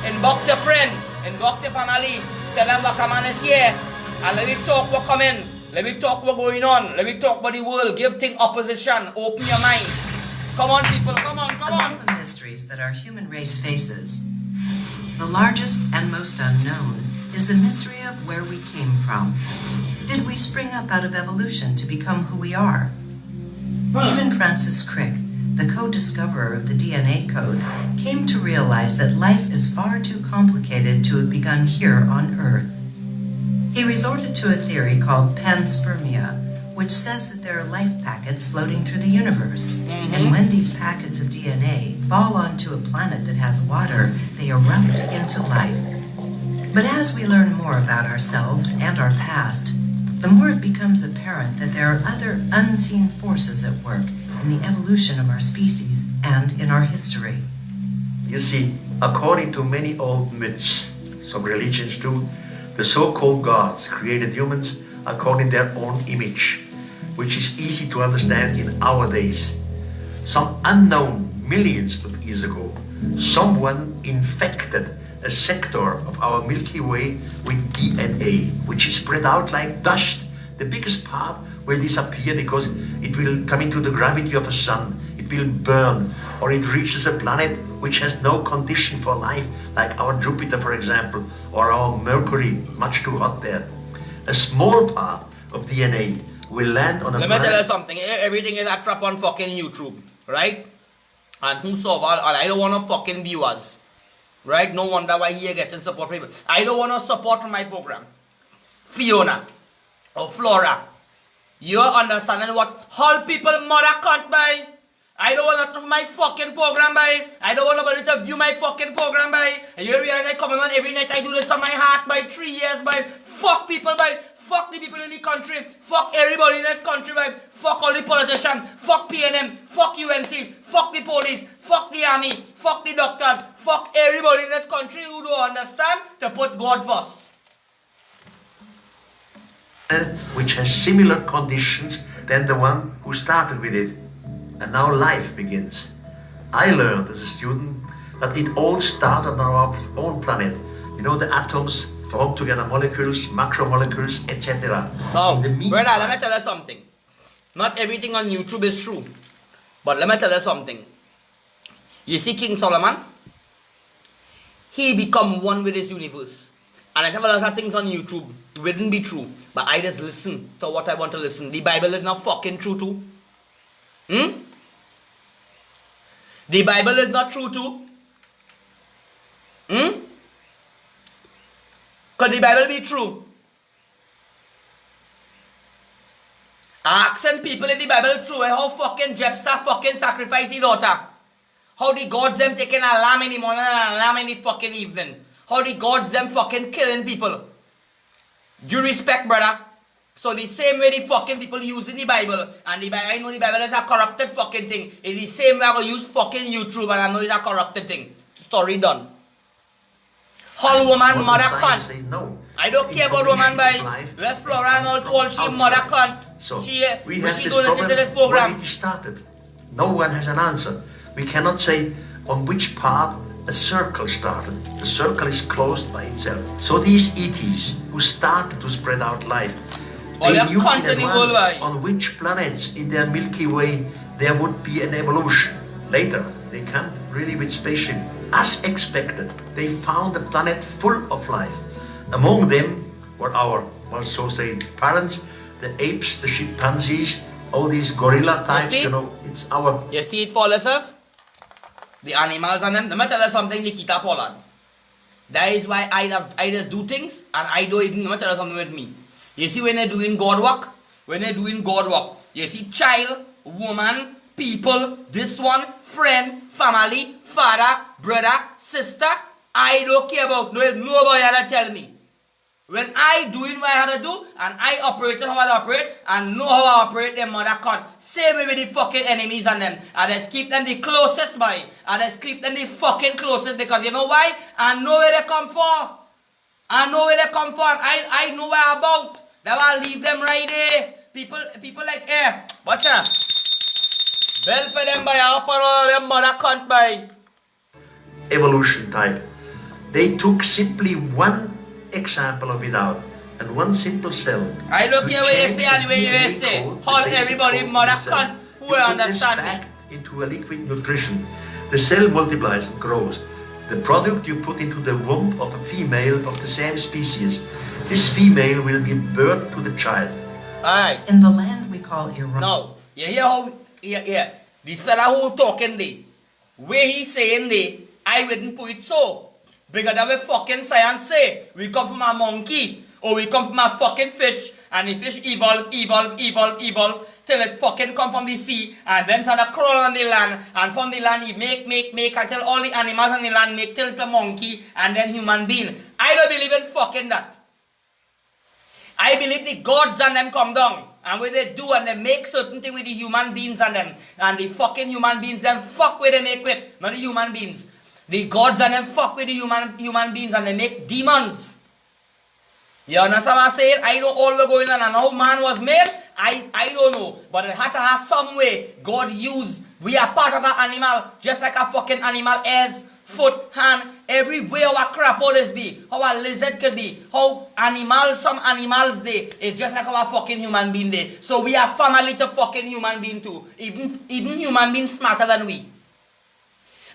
Inbox your friend, inbox your family, tell them what come on is here. And let me talk what come in. Let me talk what going on. Let me talk about the world. Give things opposition. Open your mind. Come on, people. Come on. Among the mysteries that our human race faces, the largest and most unknown is the mystery of where we came from. Did we spring up out of evolution to become who we are? Even Francis Crick, the co-discoverer of the DNA code, came to realize that life is far too complicated to have begun here on Earth. He resorted to a theory called panspermia, which says that there are life packets floating through the universe. And when these packets of DNA fall onto a planet that has water, they erupt into life. But as we learn more about ourselves and our past, the more it becomes apparent that there are other unseen forces at work in the evolution of our species and in our history. You see, according to many old myths, some religions too, the so-called gods created humans according to their own image, which is easy to understand in our days. Some unknown millions of years ago, someone infected a sector of our Milky Way with DNA, which is spread out like dust. The biggest part will disappear because it will come into the gravity of a sun, it will burn, or it reaches a planet which has no condition for life, like our Jupiter, for example, or our Mercury, much too hot there. A small part of DNA will land on a Let me tell you planet. something. Everything is a trap on fucking YouTube, right? And who saw all? I don't want to fucking viewers, right? No wonder why he getting support from people. I don't want to support my program. Fiona or Flora, you're understanding what all people mother can't buy. I don't want to my fucking program by. I don't want nobody to view my fucking program by. And you realize I come on every night I do this on my heart by 3 years by. Fuck people by. Fuck the people in the country. Fuck everybody in this country by. Fuck all the politicians. Fuck PNM. Fuck UNC. Fuck the police. Fuck the army. Fuck the doctors. Fuck everybody in this country who don't understand to put God first. Which has similar conditions than the one who started with it. And now life begins. I learned as a student that it all started on our own planet. You know, the atoms form together molecules, macromolecules, etc. Oh, In the brother, let me tell you something. Not everything on YouTube is true. But let me tell you something. You see King Solomon? He become one with his universe. And I have a lot of things on YouTube. It wouldn't be true. But I just listen to what I want to listen. The Bible is not fucking true too. The Bible is not true too. Could the Bible be true? Asking people in the Bible true how fucking Jephthah fucking sacrificed his daughter. How the gods them taking a lamb in the morning and a lamb in the fucking evening. How the gods them fucking killing people. Due respect, brother. So the same way the fucking people using the Bible, and the Bible, I know the Bible is a corrupted fucking thing. It's the same way I go use fucking YouTube and I know it's a corrupted thing. Story done. All woman mother cunt. No. I don't care about woman by let Flora and all told she mother cunt. So She this donated to this program. When it started. No one has an answer. We cannot say on which part a circle started. The circle is closed by itself. So these ETs who started to spread out life, All they your knew in content advance worldwide. on which planets in their Milky Way there would be an evolution. Later, they come really with spaceship. As expected, they found a planet full of life. Among them were our, well, so say, parents, the apes, the chimpanzees, all these gorilla types, see? you know, it's our... You see it for yourself? The animals and them. Let me tell you something, Nikita Pollard. That is why I just do things and I don't even, let me tell you something with me. You see when they're doing God work, you see child, woman, people, this one, friend, family, father, brother, sister, I don't care about nobody had to tell me. When I doing what I had to do, and I operate how I operate, and know how I operate, them mother can't. Same way with the fucking enemies and them. And just keep them the closest by. And just keep them the fucking closest, because you know why? I know where they come for. I know where they come from. I know where I'm about. That's why I leave them right there. People like, watch out. Bell for them by up and all them mother can't buy. evolution type. They took simply one example of it out and one simple cell. I don't to care what you change say and the what you DNA say. code, All the basic everybody code of mother the cell. can't who You put this understand back me. into a liquid nutrition. The cell multiplies and grows. The product you put into the womb of a female of the same species. This female will give birth to the child. Alright. In the land we call Iran. Now, you hear how, yeah. This fella who talking there, where he saying there, I wouldn't put it so. Because that way fucking science say, we come from a monkey, or we come from a fucking fish, and the fish evolve, till it fucking come from the sea, and then start to crawl on the land, and from the land he make, until all the animals on the land make till the monkey, and then human being. I don't believe in fucking that. I believe the gods and them come down. And what they do and they make certain things with the human beings and them. And the fucking human beings them fuck where they make with. Not the human beings. The gods and them fuck with the human beings and they make demons. You understand what I'm saying? I know all the going on and how man was made. I don't know. But it had to have some way God used. We are part of an animal. Just like a fucking animal is. Foot, hand, every way our crap always be, how a lizard could be, how animals, some animals they, it's just like our fucking human being they. So we are family to fucking human being too. Even human beings smarter than we.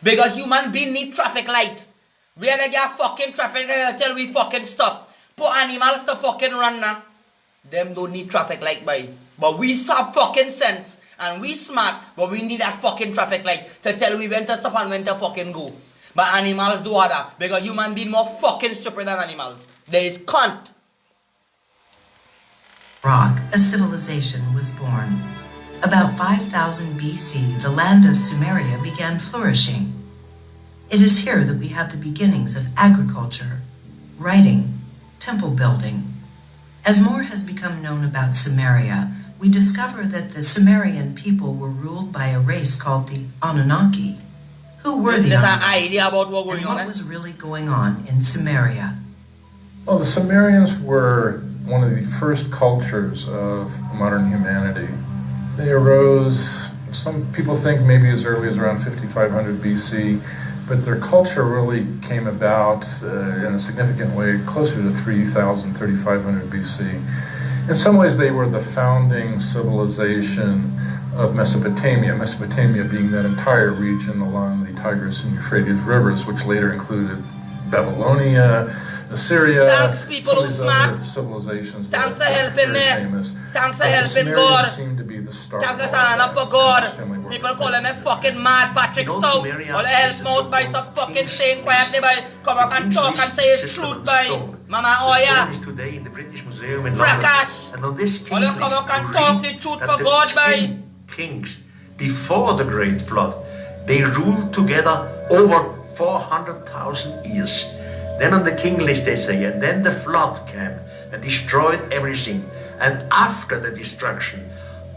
Because human being need traffic light. We are get fucking traffic light until we fucking stop. Put animals to fucking run now. Them don't need traffic light, boy. But we have fucking sense. And we smart, but we need that fucking traffic light to tell we when to stop and when to fucking go. But animals do other. Because human being more fucking stupid than animals. There is cunt. Rock, a civilization was born. About 5000 BC, the land of Sumeria began flourishing. It is here that we have the beginnings of agriculture, writing, temple building. As more has become known about Sumeria, we discover that the Sumerian people were ruled by a race called the Anunnaki. Who were the There's an Anunnaki? idea about what going And on. what was really going on in Sumeria? Well, the Sumerians were one of the first cultures of modern humanity. They arose, some people think maybe as early as around 5500 BC, but their culture really came about in a significant way closer to 3000, 3500 BC. In some ways, they were the founding civilization of Mesopotamia, Mesopotamia being that entire region along the Tigris and Euphrates rivers, which later included Babylonia, Assyria, Thanks, people some of who these smart. other civilizations Thanks that for are helping very me. famous. Thanks for But the helping Sumerians God. seem to be the start Thank of us all and up that, for God. extremely well People calling me represented. fucking mad Patrick You know, Stout. Sumeria All the help is a mouth by so-called some fucking King's staying quietly by come up and King's talk and list say his system truth of by stone. Mama The Oya. stone is today in the British Museum in Prakash. London. And on this All King's you come up list, and you talk read the truth that for the God, 10 by. kings before the Great Flood, they ruled together over 400,000 years. Then on the king list they say, and then the flood came and destroyed everything. And after the destruction,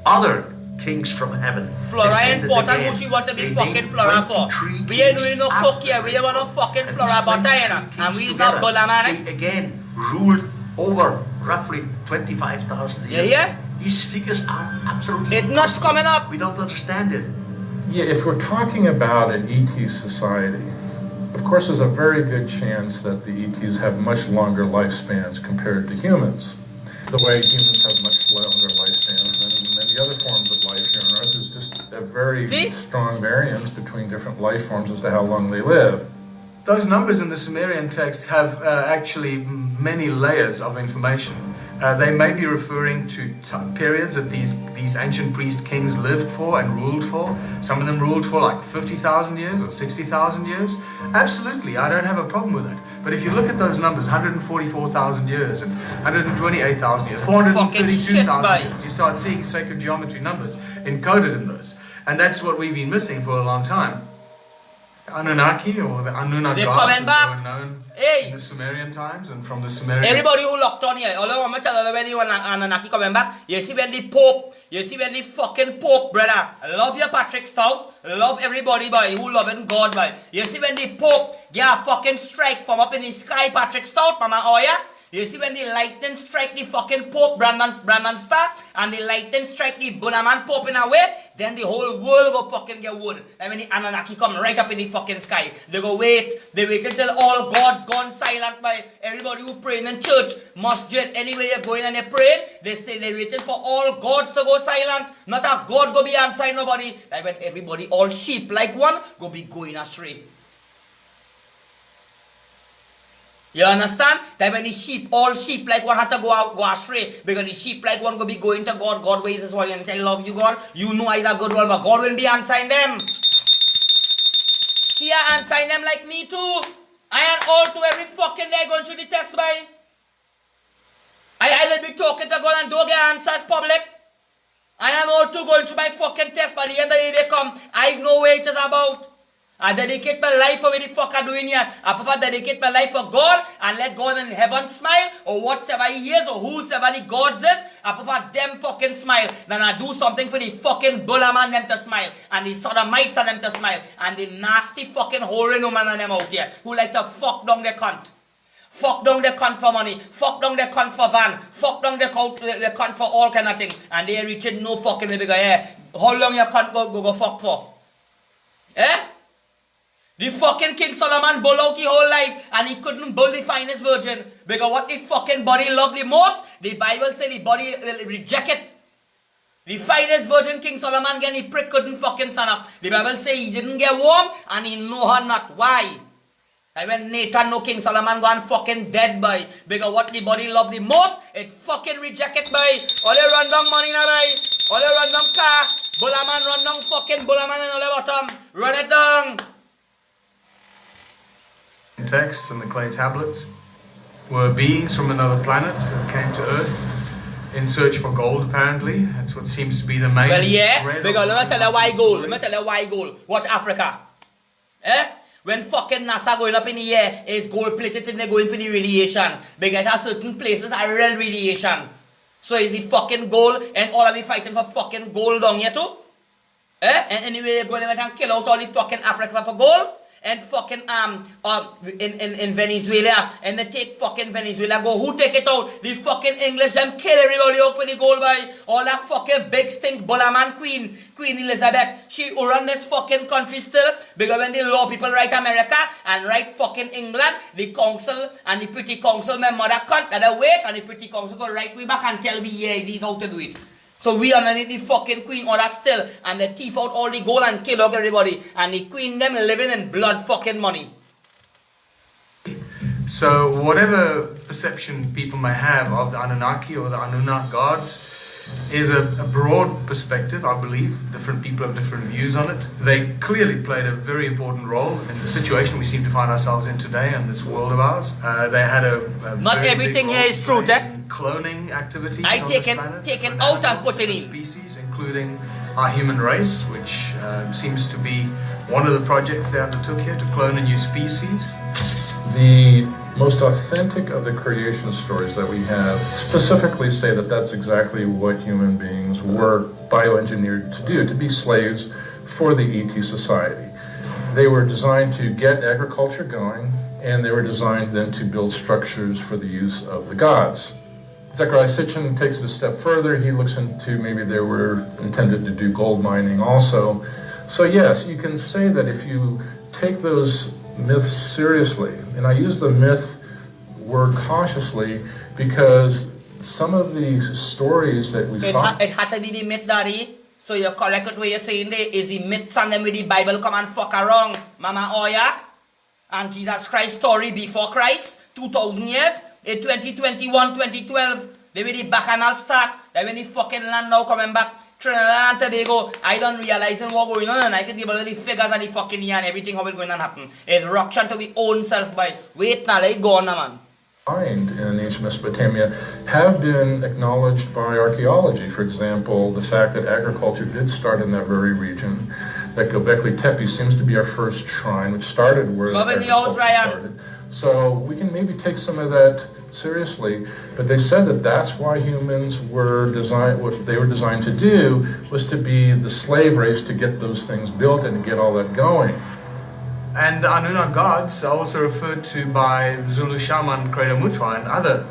other kings from heaven Flora descended important again. who she want to be They fucking named Flora for. 23 We ain't kings doing no after cook here. the We Great ain't want no Flood. fucking And Flora these Batayana. 23 And we kings not together, Bulamane. they again ruled over roughly 25,000 years. Yeah. These figures are absolutely It's not impossible. coming up. We don't understand it. Yeah, if we're talking about an ET society, of course there's a very good chance that the ETs have much longer lifespans compared to humans. The way humans have much longer lifespans than many other forms of life here on Earth is just a very See? strong variance between different life forms as to how long they live. Those numbers in the Sumerian text have actually many layers of information. They may be referring to periods that these ancient priest kings lived for and ruled for. Some of them ruled for like 50,000 years or 60,000 years. Absolutely, I don't have a problem with it. But if you look at those numbers, 144,000 years and 128,000 years, 432,000 years, you start seeing sacred geometry numbers encoded in those. And that's what we've been missing for a long time. Anunnaki or the Anunnaki They're gods coming as they back. were known Hey. in the Sumerian times and from the Sumerian. Everybody who locked on here, all I'm gonna tell you when you Anunnaki coming back, you see when the Pope, you see when the fucking Pope, brother, love you Patrick Stout, love everybody boy, who loving God boy. You see when the Pope get a fucking strike from up in the sky, Patrick Stout, Mama Oya. You see when the lightning strike the fucking Pope Brandon Star and the lightning strike the Bullaman Pope in a way, then the whole world go fucking get wood. And when the Anunnaki come right up in the fucking sky, they go wait, they wait until all gods gone silent by everybody who praying in church, masjid, anywhere you're going and you're praying, they say they're waiting for all gods to go silent, not a god go be answering nobody. Like when everybody, all sheep like one, go be going astray. You understand? That when the sheep, all sheep like one had to go astray. Because the sheep like one go be going to God. God ways is one and tell love you God. You know either good one, but God will be answering them. He are answering them like me too. I am all to every fucking day going through the test by. I will be talking to God and don't get answers public. I am all to going through my fucking test, but the end of the day they come. I know what it is about. I dedicate my life for what the fuck I'm doing here. I prefer dedicate my life for God and let God in heaven smile or whatever he is or whosoever the gods is. I prefer them fucking smile than I do something for the fucking Bullaman them to smile and the sodomites and them to smile and the nasty fucking whoring woman and them out here who like to fuck down their cunt. Fuck down the cunt for money. Fuck down the cunt for van. Fuck down the cunt for all kind of things. And they reaching no fucking because how long your cunt go fuck for? Eh? The fucking King Solomon bull out the whole life and he couldn't bull the finest virgin. Because what the fucking body loved the most, the Bible said the body will reject it. The finest virgin King Solomon again, the prick couldn't fucking stand up. The Bible says he didn't get warm and he know her not. Why? And when Nathan no King Solomon gone fucking dead by, because what the body love the most, it fucking reject it by. All you run down money now by, all you run down car, Bullaman run down fucking Bullaman and all the bottom, run it down. Texts and the clay tablets were beings from another planet that came to Earth in search for gold, apparently. That's what seems to be the main... Well, yeah, thread because of let me tell you why the gold. story. Let me tell you why gold. Watch Africa. When fucking NASA going up in the air, it's gold plated and they're going for the radiation. Because at certain places are real radiation. So is it fucking gold and all of you fighting for fucking gold down here too? And anyway, they're going to kill out all the fucking Africa for gold? And fucking in Venezuela, and they take fucking Venezuela, go, who take it out? The fucking English, them kill everybody out when they go by. All that fucking big stink Bullaman Queen Elizabeth, she who run this fucking country still, because when the law people write America and write fucking England, the council and the pretty council, my mother can't that they wait, and the pretty council go right way back and tell me, yeah, this is how to do it. So we underneath the fucking queen order still, and they thief out all the gold and kill out everybody, and the queen them living in blood fucking money. So whatever perception people may have of the Anunnaki or the Anunnaki gods is a broad perspective, I believe. Different people have different views on it. They clearly played a very important role in the situation we seem to find ourselves in today in this world of ours. They had a Not very everything big here role is to true, play eh? in cloning activities I on taken- this planet, taken with out and animals, put it in. different species, including our human race, which seems to be one of the projects they undertook here, to clone a new species. The most authentic of the creation stories that we have specifically say that that's exactly what human beings were bioengineered to do, to be slaves for the ET society. They were designed to get agriculture going, and they were designed then to build structures for the use of the gods. Zechariah Sitchin takes it a step further. He looks into maybe they were intended to do gold mining also. So yes, you can say that if you take those myths seriously, and I use the myth word cautiously because some of these stories that we find... It had to be the myth, Daddy. So you're correct with what you're saying there. Is the myths and them with the Bible come and fuck around, Mama Oya? And Jesus Christ story before Christ, 2,000 years, in 2021, 2012, they with the bacchanal start, they when the fucking land now coming back, Trinidad and Tobago, I don't realize what going on, and I can give all the figures and the fucking year and everything how it's going to happen. It's ruction to we own self by, wait now, let it go on now, man. Find in ancient Mesopotamia have been acknowledged by archaeology. For example, the fact that agriculture did start in that very region, that Göbekli Tepe seems to be our first shrine, which started where agriculture started. So we can maybe take some of that seriously, but they said that that's why humans were designed, what they were designed to do was to be the slave race, to get those things built and to get all that going. And the Anunnaki gods are also referred to by Zulu shaman Credo Mutwa and other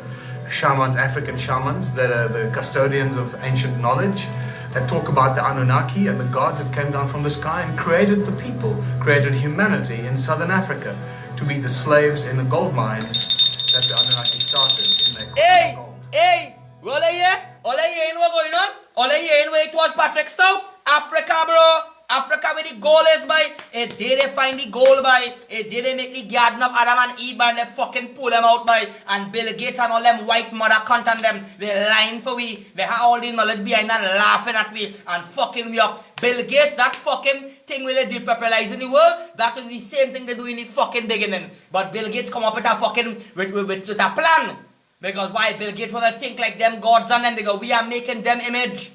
shamans, African shamans, that are the custodians of ancient knowledge, that talk about the Anunnaki and the gods that came down from the sky and created the people, created humanity in southern Africa to be the slaves in the gold mines that the Anunnaki started in their gold. Hey, what are you? All I hearing what going on? All I hearing where it was Patrick Stout? Africa, bro. Africa where the gold is by. It did they find the gold by. It did they make the garden of Adam and Eve by, and they fucking pull them out by. And Bill Gates and all them white mother cunt and them, they lying for we. They have all the knowledge behind and laughing at me and fucking me up. Bill Gates, that fucking thing where they depopulizing the world, that is the same thing they do in the fucking beginning. But Bill Gates come up with a fucking, with a plan. Because why? Bill Gates want to think like them gods and them, because we are making them image.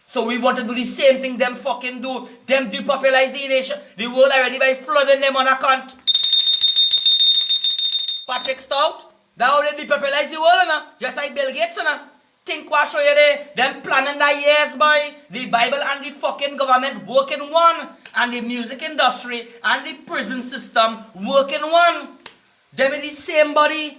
So we want to do the same thing them fucking do. Them depopulate the nation, the world already by flooding them on account. Patrick Stout, that already depopulate the world, na? Just like Bill Gates, na? Think what show you there, them planning that years by the Bible and the fucking government working one, and the music industry and the prison system working one. Them is the same body.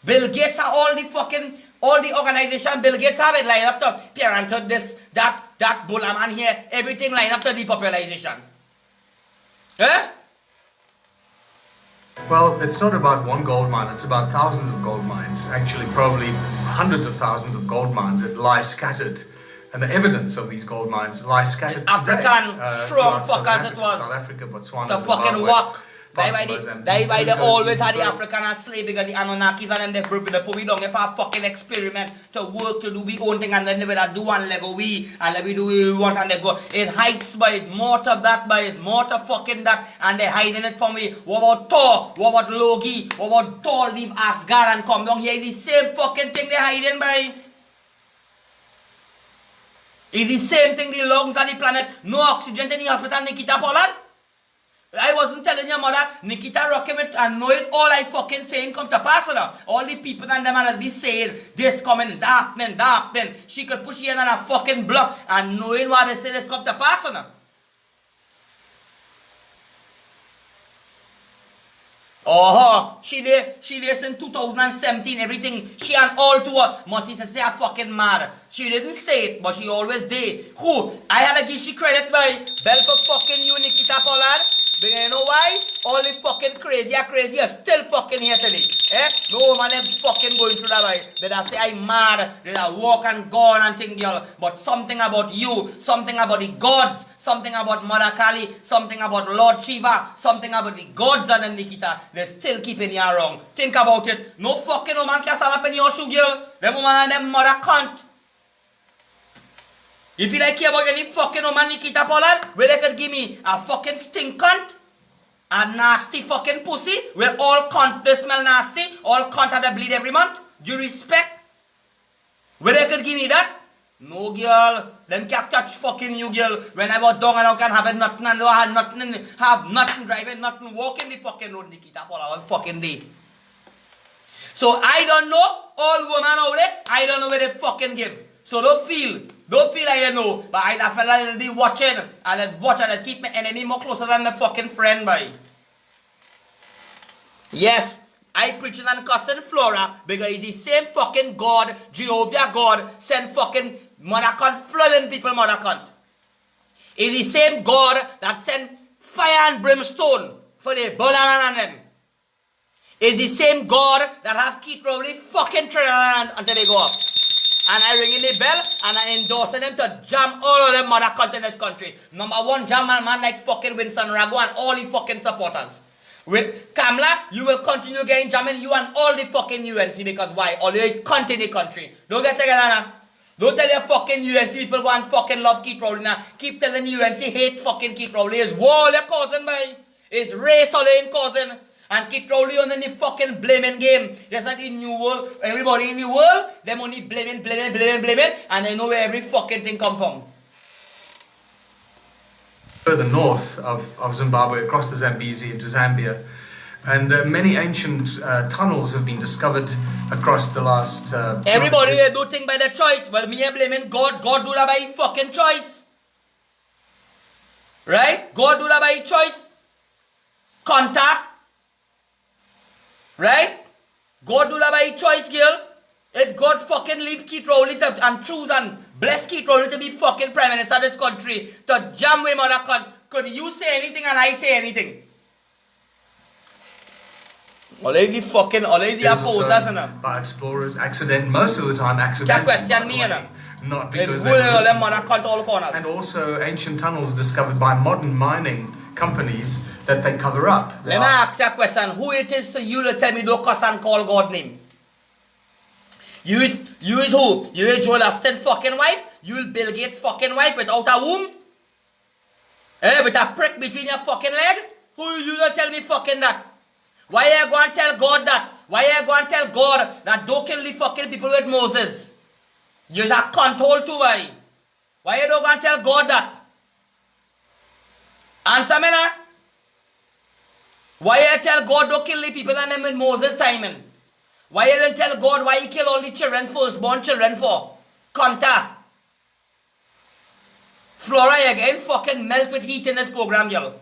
Bill Gates are all the organization Bill Gates have it lined up to parenthood, this, that bulla man here, everything lined up to depopulation. Eh? Well, it's not about one gold mine, it's about thousands of gold mines. Actually, probably hundreds of thousands of gold mines that lie scattered. And the evidence of these gold mines lie scattered African strong fuckers it was. South Africa, Botswana, The fucking Zimbabwe, walk. That's parts why of Mozambique. they And it goes always even had the further. African and slave because the Anunnakis and them they put me down here for a fucking experiment to work to do we own thing and then they will do one Lego we and then we do what we want and they go. It hides by it, more to that by it, more to fucking that and they hiding it from me. What about Thor? What about Loki? What about Thor leave Asgard and come down here? It's the same fucking thing they hiding by. It's the same thing the lungs on the planet. No oxygen in the hospital, Nikita Pollard. I wasn't telling your mother, Nikita Rockement, and knowing all I fucking saying come to pass now. All the people and them are be saying, this coming, darkening. She could push you in on a fucking block and knowing what they say this come to pass now. Oh, she there in 2017, everything, she and all to her, must she say I'm fucking mad. She didn't say it, but she always did. Who? I had to give she credit by bell for fucking you, Nikita Pollard. But you know why? All the fucking crazy are still fucking here today. Eh? No man is fucking going through that way. They say I'm mad, they walk and gone and thing, girl. But something about you, something about the gods, something about Mother Kali, something about Lord Shiva, something about the gods and them Nikita, they're still keeping you wrong. Think about it. No fucking woman can stand up in your shoe, girl. Them woman and them mother can't. If you like care about any fucking woman Nikita Pollard, where they could give me a fucking stink cunt, a nasty fucking pussy, where all cunt they smell nasty, all cunt have they bleed every month, do you respect? Where they could give me that? No girl, them can't touch fucking you girl. When I was down and I can have nothing and I had nothing, have nothing driving, nothing walking the fucking road Nikita Pollard all fucking day. So I don't know, all women out there, I don't know where they fucking give. So don't feel like you know, but I feel like I'll be watching, and watch and keep my enemy more closer than my fucking friend by. Yes, I preaching and cussing Flora because it's the same fucking God, Jehovah God, send fucking mother cunt flooding people mother cunt. It's the same God that send fire and brimstone for the banana and them. It's the same God that have Keith Rowley fucking trailing until they go up. And I ringing the bell and I endorsing them to jam all of them mother cunt in this country. Number one jam man like fucking Winston Rago and all the fucking supporters. With Kamala, you will continue getting jamming you and all the fucking UNC because why? All you cunt in the country. Don't get together now. Don't tell your fucking UNC people go and fucking love Keith Rowley now. Keep telling UNC hate fucking Keith Rowley. It's war they're causing by. It's race all they ain't causing. And Keith Rowley on the fucking blaming game. Just like in New World, everybody in the world, them only blaming, and they know where every fucking thing come from. Further north of Zimbabwe, across the Zambezi into Zambia. And many ancient tunnels have been discovered across the last... Everybody they do things by their choice. Well, me ain't blaming God. God do that by his fucking choice. Right? God do that by his choice. Contact. Right? God do that by his choice, girl. If God fucking leave Keith Rowley and choose and bless Keith Rowley to be fucking Prime Minister of this country, to jam with mother cunt, could you say anything and I say anything? All of the fucking, all of the opposers and them. By explorers, most of the time accidentally. Can't question me, you know. Not because they them mother cunt all corners. And also ancient tunnels discovered by modern mining companies that they cover up. Let me ask you a question. Who it is to you to tell me don't cuss and call God name? You is who? You is Joel Osteen fucking wife? You is Bill Gates fucking wife without a womb? Eh, with a prick between your fucking leg? Who you to tell me fucking that? Why you go and tell God that? Why you go and tell God that don't kill the fucking people with Moses? You're a cunt hole too, why? Why you don't go and tell God that? Answer me now. Why you tell God don't kill the people and them in Moses' timing? Why you don't tell God why he kill all the children, firstborn children for? Contact. Flora, you're getting fucking melt with heat in this program, y'all.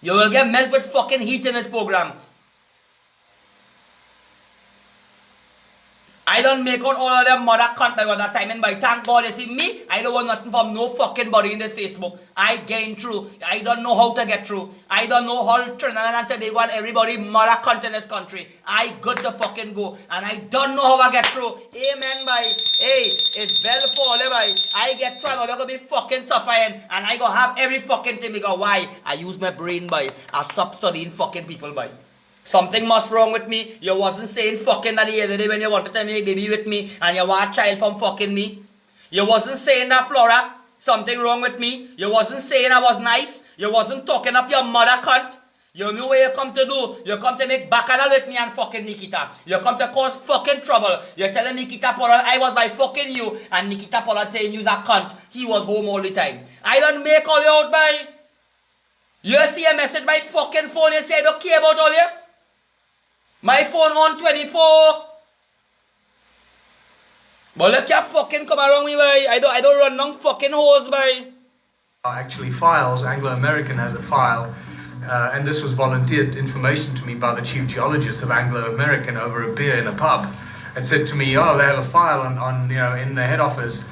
You will get melt with fucking heat in this program. I don't make out all of them mother cunt by what that time and by thank God you see me, I don't want nothing from no fucking body in this Facebook. I gain through. I don't know how to get through. I don't know how Trinidad and Tobago and everybody mother cunt in this country. I good to fucking go. And I don't know how I get through. Amen, bye. Hey, it's well for all, bye. I get through and I'm gonna be fucking suffering. And I gonna have every fucking thing because why? I use my brain, bye. I stop studying fucking people, bye. Something must wrong with me. You wasn't saying fucking that the other day when you wanted to make baby with me and you want a child from fucking me. You wasn't saying that, Flora. Something wrong with me. You wasn't saying I was nice. You wasn't talking up your mother cunt. You know what you come to do. You come to make bacchanal with me and fucking Nikita. You come to cause fucking trouble. You're telling Nikita Pollard I was by fucking you and Nikita Pollard saying you's a cunt. He was home all the time. I don't make all you out by. You see a message by fucking phone you say I don't care about all you. My phone on 24. But let you fucking come around me, boy. I don't run no fucking hose, boy. Actually files, Anglo-American has a file, and this was volunteered information to me by the chief geologist of Anglo-American over a beer in a pub. And said to me, oh, they have a file on you know, in their head office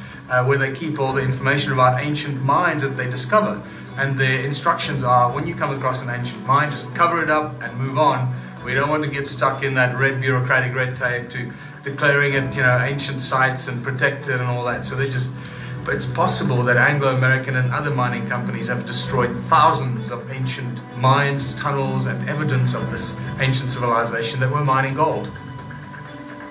where they keep all the information about ancient mines that they discover. And the instructions are, when you come across an ancient mine, just cover it up and move on. We don't want to get stuck in that red bureaucratic red tape to declaring it, you know, ancient sites and protected and all that. So they just, but it's possible that Anglo-American and other mining companies have destroyed thousands of ancient mines, tunnels, and evidence of this ancient civilization that were mining gold.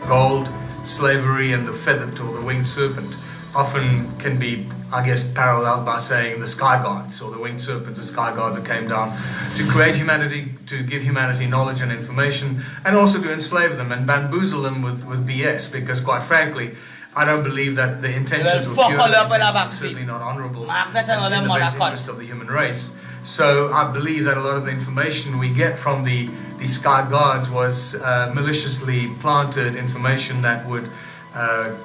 Gold, slavery, and the feathered or the winged serpent often can be, I guess, paralleled by saying the sky gods or the winged serpents, the sky gods that came down to create humanity, to give humanity knowledge and information, and also to enslave them and bamboozle them with BS, because quite frankly, I don't believe that the intentions were pure, certainly not honorable, and in the best interest of the human race. So I believe that a lot of the information we get from the sky gods was maliciously planted information that would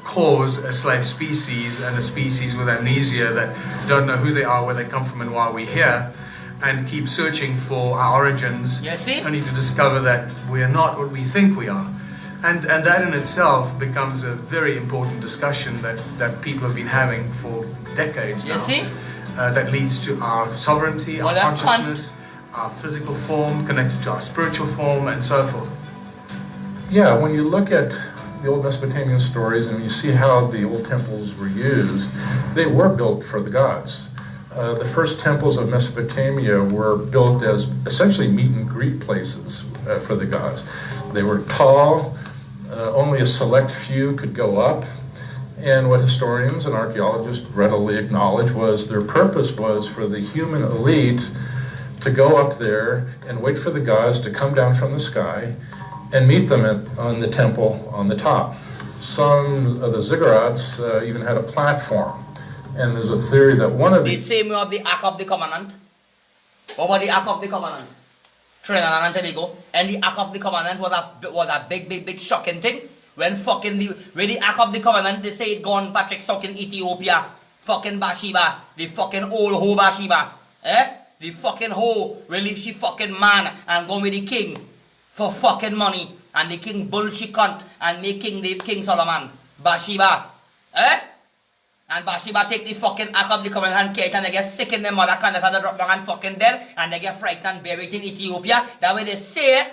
cause a slave species and a species with amnesia that don't know who they are, where they come from and why we're here, and keep searching for our origins, only to discover that we are not what we think we are. And that in itself becomes a very important discussion that people have been having for decades now. That leads to our sovereignty, our consciousness, our physical form connected to our spiritual form, and so forth. Yeah, when you look at the old Mesopotamian stories and you see how the old temples were used, they were built for the gods. The first temples of Mesopotamia were built as essentially meet and greet places for the gods. They were tall, only a select few could go up, and what historians and archaeologists readily acknowledge was their purpose was for the human elite to go up there and wait for the gods to come down from the sky and meet them on the temple on the top. Some of the ziggurats even had a platform, and there's a theory that one of the same way of the Ark of the Covenant. What about the Ark of the Covenant? Trinidad and Tobago, and the Ark of the Covenant was a big shocking thing. When the Ark of the Covenant, they say it gone Patrick stuck in Ethiopia, fucking Bathsheba, the fucking old hoe Bathsheba, the fucking hoe will leave she fucking man and go with the king for fucking money, and the king bullshit cunt and make King Solomon, Bathsheba, and Bathsheba take the fucking Ark of the Covenant and carry it, and they get sick in their mother cunt, they drop down and fucking dead, and they get frightened and buried in Ethiopia. That way they say,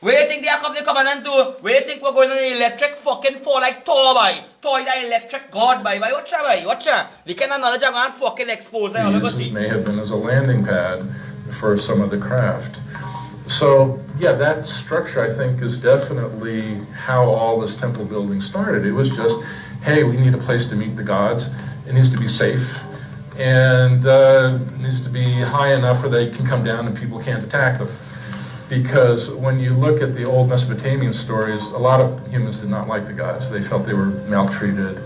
where you think the Ark of the Covenant do? Where you think we're going on the electric fucking fall like Thor, boy? Thor is the electric god, boy. Watcha, boy? Watcha. The kind of knowledge I'm going to fucking expose. It may have been as a landing pad for some of the craft. So, yeah, that structure, I think, is definitely how all this temple building started. It was just, hey, we need a place to meet the gods. It needs to be safe. And it needs to be high enough where they can come down and people can't attack them. Because when you look at the old Mesopotamian stories, a lot of humans did not like the gods. They felt they were maltreated,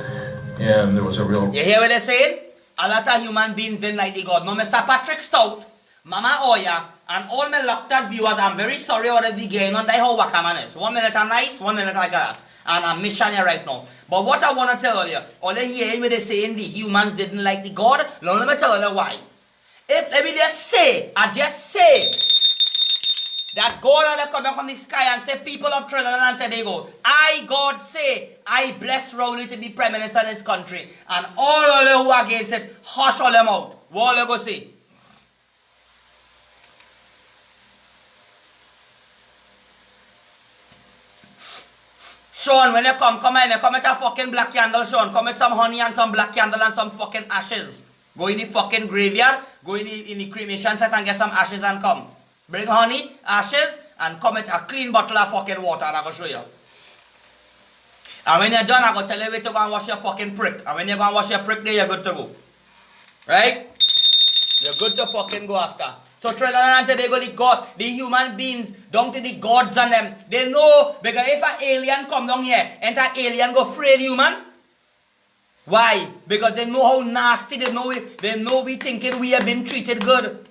and there was a real... You hear what they're saying? A lot of human beings didn't like the god. No, Mr. Patrick Stout, Mama Oya, and all my locked out viewers, I'm very sorry what the going on. That's how Wakaman is. 1 minute are nice, 1 minute like that. And I'm missing you right now. But what I want to tell you, all you hear what they're saying, the humans didn't like the god. Now let me tell you why. If let me just say, That God had come down from the sky and say, people of Trinidad and Tobago, I, God, say, I bless Rowley to be Prime Minister in this country. And all of them who are against it, hush all them out. What are you going to say? Sean, when you come in, you come with a fucking black candle, Sean. Come with some honey and some black candle and some fucking ashes. Go in the fucking graveyard, go in the cremation set and get some ashes and come. Bring honey, ashes, and come with a clean bottle of fucking water and I'm going to show you. And when you're done, I'm going to tell you where to go and wash your fucking prick. And when you go and wash your prick there, you're good to go. Right? You're good to fucking go after. So Trinidad and Tobago, the human beings, down to the gods and them, they know, because if an alien come down here, and an alien go afraid human. Why? Because they know how nasty, they know we thinking we have been treated good.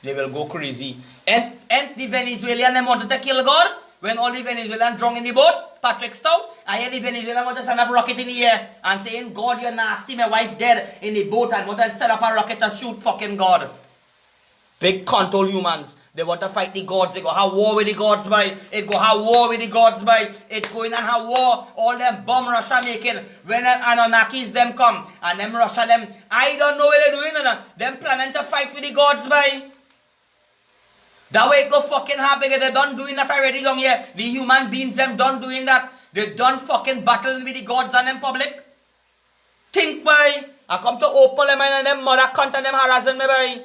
They will go crazy. And the Venezuelan them wanted to kill God. When all the Venezuelans drunk in the boat, Patrick Stout, I hear the Venezuelan want to send up a rocket in the air and saying, God, you're nasty, my wife dead in the boat, and want to set up a rocket to shoot fucking God. Big control humans. They want to fight the gods. They go have war with the gods by. It go have war with the gods by. It going and have war. All them bomb Russia making. When them Anunnakis them come and them Russia them. I don't know what they're doing. Them planning to fight with the gods by. That way it go fucking happen. They done doing that already down here. The human beings them done doing that. They done fucking battling with the gods and them public. Think by. I come to open them and them mother cunt and them harassing me by.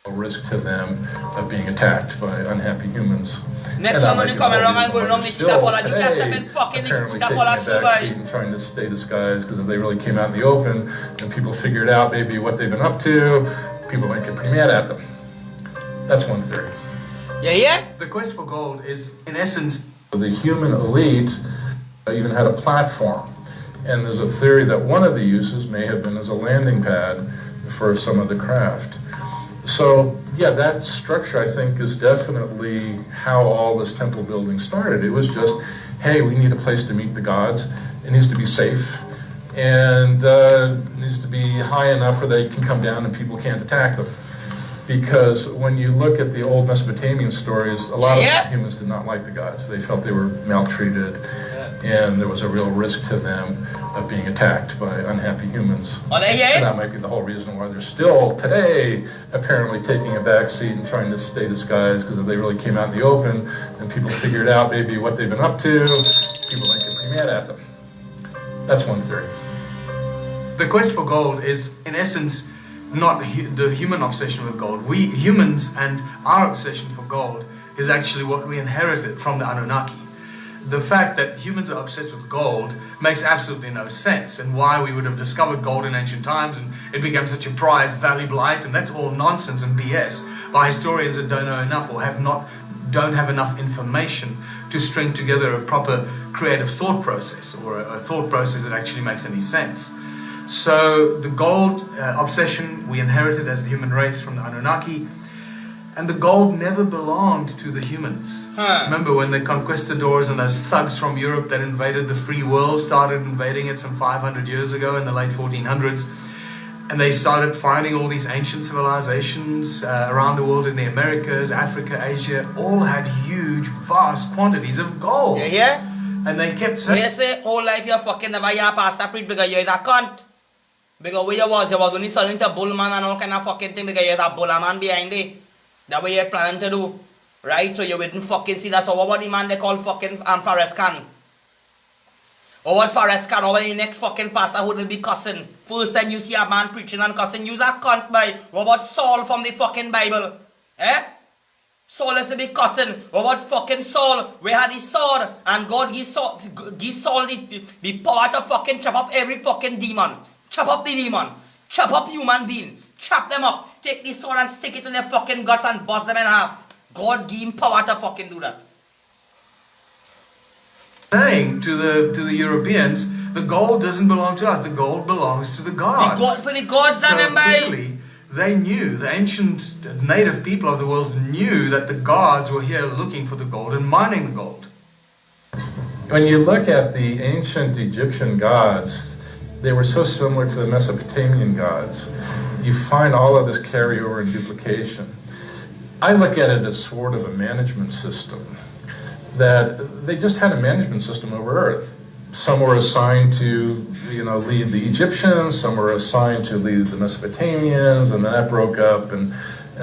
A risk to them of being attacked by unhappy humans. Next time when you come around and go wrong, Nikita Pollard, you can't step in fucking Nikita Pollard and trying to stay disguised, because if they really came out in the open and people figured out maybe what they've been up to, people might get pretty mad at them. That's one theory. Yeah? The quest for gold is, in essence, The human elite even had a platform, and there's a theory that one of the uses may have been as a landing pad for some of the craft. So, yeah, that structure, I think, is definitely how all this temple building started. It was just, hey, we need a place to meet the gods. It needs to be safe, and it needs to be high enough where they can come down and people can't attack them. Because when you look at the old Mesopotamian stories, a lot of humans did not like the gods. They felt they were maltreated, and there was a real risk to them of being attacked by unhappy humans. And that might be the whole reason why they're still today apparently taking a back seat and trying to stay disguised, because if they really came out in the open and people figured out maybe what they've been up to, people might get pretty mad at them. That's one theory. The quest for gold is, in essence, not the human obsession with gold. We humans and our obsession for gold is actually what we inherited from the Anunnaki. The fact that humans are obsessed with gold makes absolutely no sense, and why we would have discovered gold in ancient times and it became such a prized, valuable item, that's all nonsense and BS by historians that don't know enough or don't have enough information to string together a proper creative thought process, or a thought process that actually makes any sense. So the gold obsession we inherited as the human race from the Anunnaki, and the gold never belonged to the humans. Remember when the conquistadors and those thugs from Europe that invaded the free world started invading it some 500 years ago in the late 1400s, and they started finding all these ancient civilizations around the world in the Americas, Africa, Asia, all had huge, vast quantities of gold. And they kept saying, you say, whole life you're fucking never hear Pastor preach because you're a cunt. Because where you was only selling to bullman and all kind of fucking thing because you're a buller man behind it. That way you're planning to do. Right? So you wouldn't fucking see that. So what about the man they call fucking Forrest Khan? Or what Forrest Khan, or the next fucking pastor who will be cussing. First time you see a man preaching and cussing, you's a cunt by. What about Saul from the fucking Bible? Saul is to be cussing. What about fucking Saul? Where had his sword? And God give Saul the power to fucking chop up every fucking demon. Chop up the demon. Chop up human being. Chop them up. Take the sword and stick it in their fucking guts and bust them in half. God give him power to fucking do that. Saying to the Europeans, the gold doesn't belong to us. The gold belongs to the gods. For the gods and them by. Clearly, they knew, the ancient native people of the world knew that the gods were here looking for the gold and mining the gold. When you look at the ancient Egyptian gods, they were so similar to the Mesopotamian gods. You find all of this carryover and duplication. I look at it as sort of a management system, that they just had a management system over Earth. Some were assigned to, lead the Egyptians, some were assigned to lead the Mesopotamians, and then that broke up and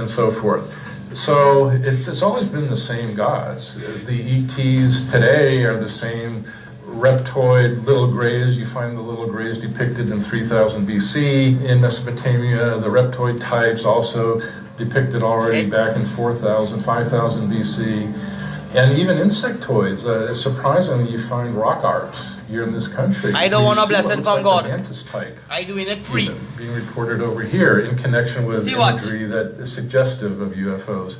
so forth. So it's always been the same gods. The ETs today are the same reptoid little grays. You find the little grays depicted in 3000 BC in Mesopotamia. The reptoid types also depicted already back in 4000, 5000 BC. And even insectoids. Surprisingly, you find rock art here in this country. I don't want a blessing from God. Mantis type. I doing it free. Being reported over here in connection with imagery that is suggestive of UFOs.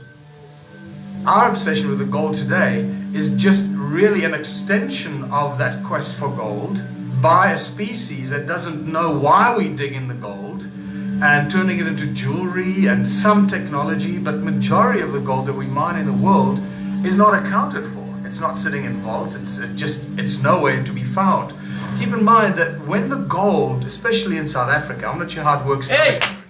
Our obsession with the gold today is just really an extension of that quest for gold by a species that doesn't know why we dig in the gold and turning it into jewelry and some technology, but majority of the gold that we mine in the world is not accounted for. It's not sitting in vaults, it's nowhere to be found. Keep in mind that when the gold, especially in South Africa, I'm not sure how it works in other countries,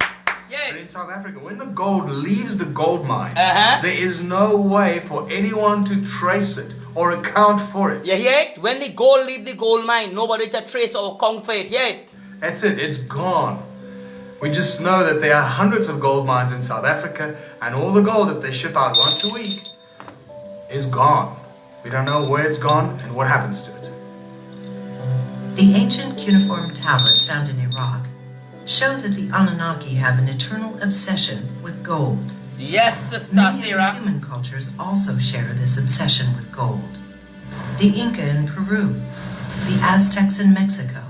but in South Africa, when the gold leaves the gold mine, there is no way for anyone to trace it or account for it. You hear it? When the gold leave the gold mine, nobody to trace or account for it, yeah? That's it, it's gone. We just know that there are hundreds of gold mines in South Africa, and all the gold that they ship out once a week is gone. We don't know where it's gone and what happens to it. The ancient cuneiform tablets found in Iraq show that the Anunnaki have an eternal obsession with gold. Yes, Sister Many Sarah. other human cultures also share this obsession with gold. The Inca in Peru, the Aztecs in Mexico,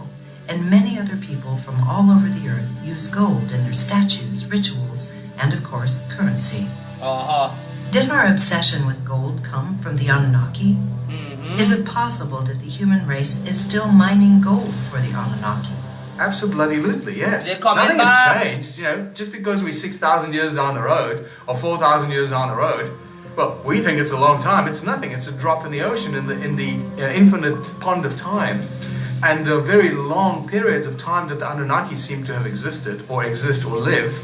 and many other people from all over the earth use gold in their statues, rituals, and of course, currency. Did our obsession with gold come from the Anunnaki? Is it possible that the human race is still mining gold for the Anunnaki? Absolutely, yes. Nothing has changed, just because we're 6,000 years down the road or 4,000 years down the road. Well, we think it's a long time. It's nothing. It's a drop in the ocean in the infinite pond of time. And the very long periods of time that the Anunnaki seem to have existed or exist or live,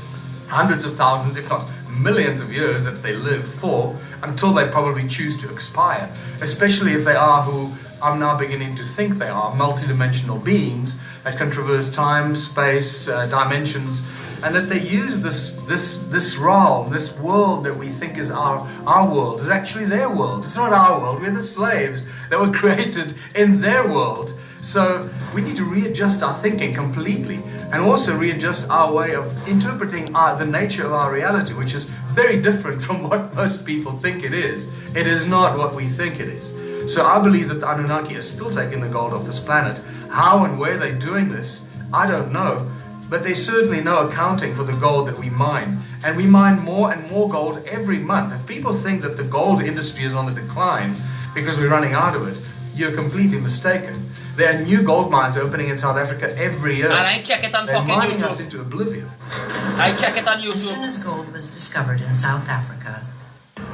hundreds of thousands, if not millions of years that they live for, until they probably choose to expire, especially if they are who I'm now beginning to think they are, multidimensional beings that can traverse time, space, dimensions, and that they use this realm, this world that we think is our world, is actually their world. It's not our world. We're the slaves that were created in their world. So we need to readjust our thinking completely, and also readjust our way of interpreting the nature of our reality, which is very different from what most people think it is. It is not what we think it is. So I believe that the Anunnaki is still taking the gold off this planet. How and where they're doing this, I don't know. But there's certainly no accounting for the gold that we mine. And we mine more and more gold every month. If people think that the gold industry is on the decline because we're running out of it, you're completely mistaken. There are new gold mines opening in South Africa every year. And I check it on They're fucking mining YouTube. us into oblivion. I check it on YouTube. As soon as gold was discovered in South Africa,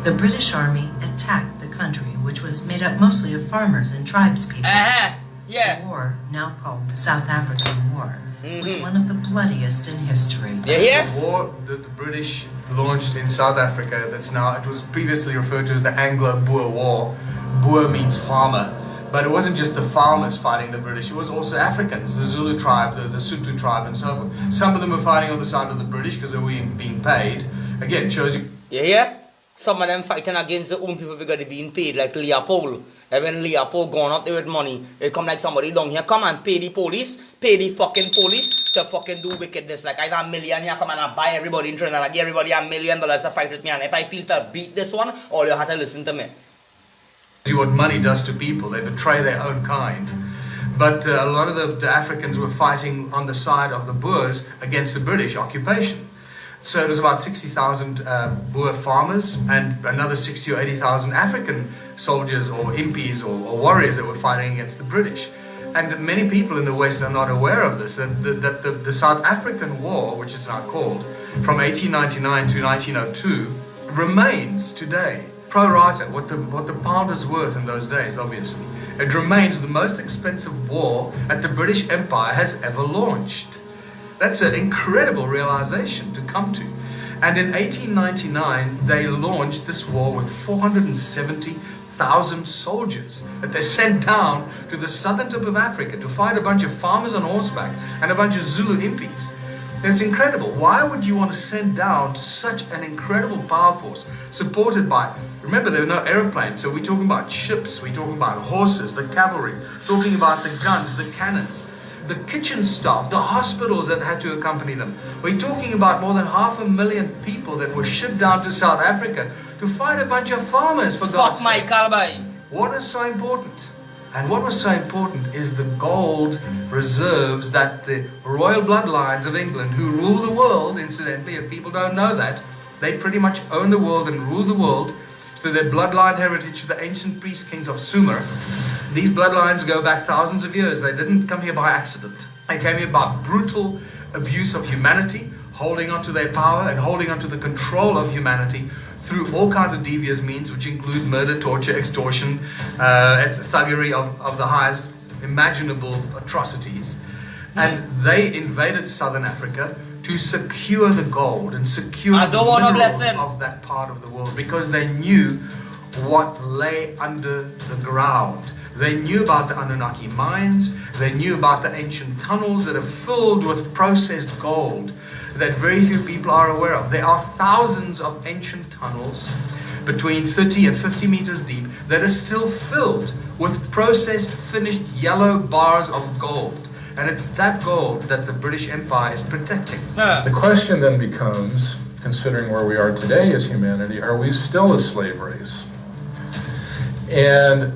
the British Army attacked the country, which was made up mostly of farmers and tribespeople. Yeah. The war, now called the South African War, was one of the bloodiest in history. You hear? The war that the British launched in South Africa, it was previously referred to as the Anglo-Boer War. Boer means farmer. But it wasn't just the farmers fighting the British, it was also Africans, the Zulu tribe, the Sotho tribe, and so forth. Some of them were fighting on the side of the British because they were being paid. Again, it shows you. You hear? Some of them fighting against their own people because they're being paid, like Leopold. And when Leopold gone up there with money, it come like somebody down here, come and pay the police, pay the fucking police to fucking do wickedness. Like I got $1 million here, come and I buy everybody in Trinidad, I give everybody $1 million to fight with me. And if I feel to beat this one, all you have to listen to me. See what money does to people. They betray their own kind. But a lot of the Africans were fighting on the side of the Boers against the British occupation. So it was about 60,000 Boer farmers and another 60 or 80,000 African soldiers or impis or warriors that were fighting against the British. And many people in the West are not aware of this, that the South African War, which is now called, from 1899 to 1902, remains today. Pro rata, what the pound is worth in those days, obviously. It remains the most expensive war that the British Empire has ever launched. That's an incredible realization to come to. And in 1899, they launched this war with 470,000 soldiers that they sent down to the southern tip of Africa to fight a bunch of farmers on horseback and a bunch of Zulu impis. It's incredible. Why would you want to send down such an incredible power force supported by, remember there were no airplanes, so we're talking about ships, we're talking about horses, the cavalry, talking about the guns, the cannons, the kitchen staff, the hospitals that had to accompany them. We're talking about more than 500,000 people that were shipped down to South Africa to fight a bunch of farmers, for God's sake. What is so important? And what was so important is the gold reserves that the royal bloodlines of England, who rule the world, incidentally, if people don't know that, they pretty much own the world and rule the world through their bloodline heritage to the ancient priest kings of Sumer. These bloodlines go back thousands of years. They didn't come here by accident. They came here by brutal abuse of humanity, holding on to their power and holding on to the control of humanity through all kinds of devious means, which include murder, torture, extortion, it's thuggery of the highest imaginable atrocities. And they invaded southern Africa to secure the gold and secure the minerals of that part of the world, because they knew what lay under the ground. They knew about the Anunnaki mines. They knew about the ancient tunnels that are filled with processed gold that very few people are aware of. There are thousands of ancient tunnels between 30 and 50 meters deep that are still filled with processed, finished yellow bars of gold. And it's that gold that the British Empire is protecting. The question then becomes, considering where we are today as humanity, are we still a slave race? And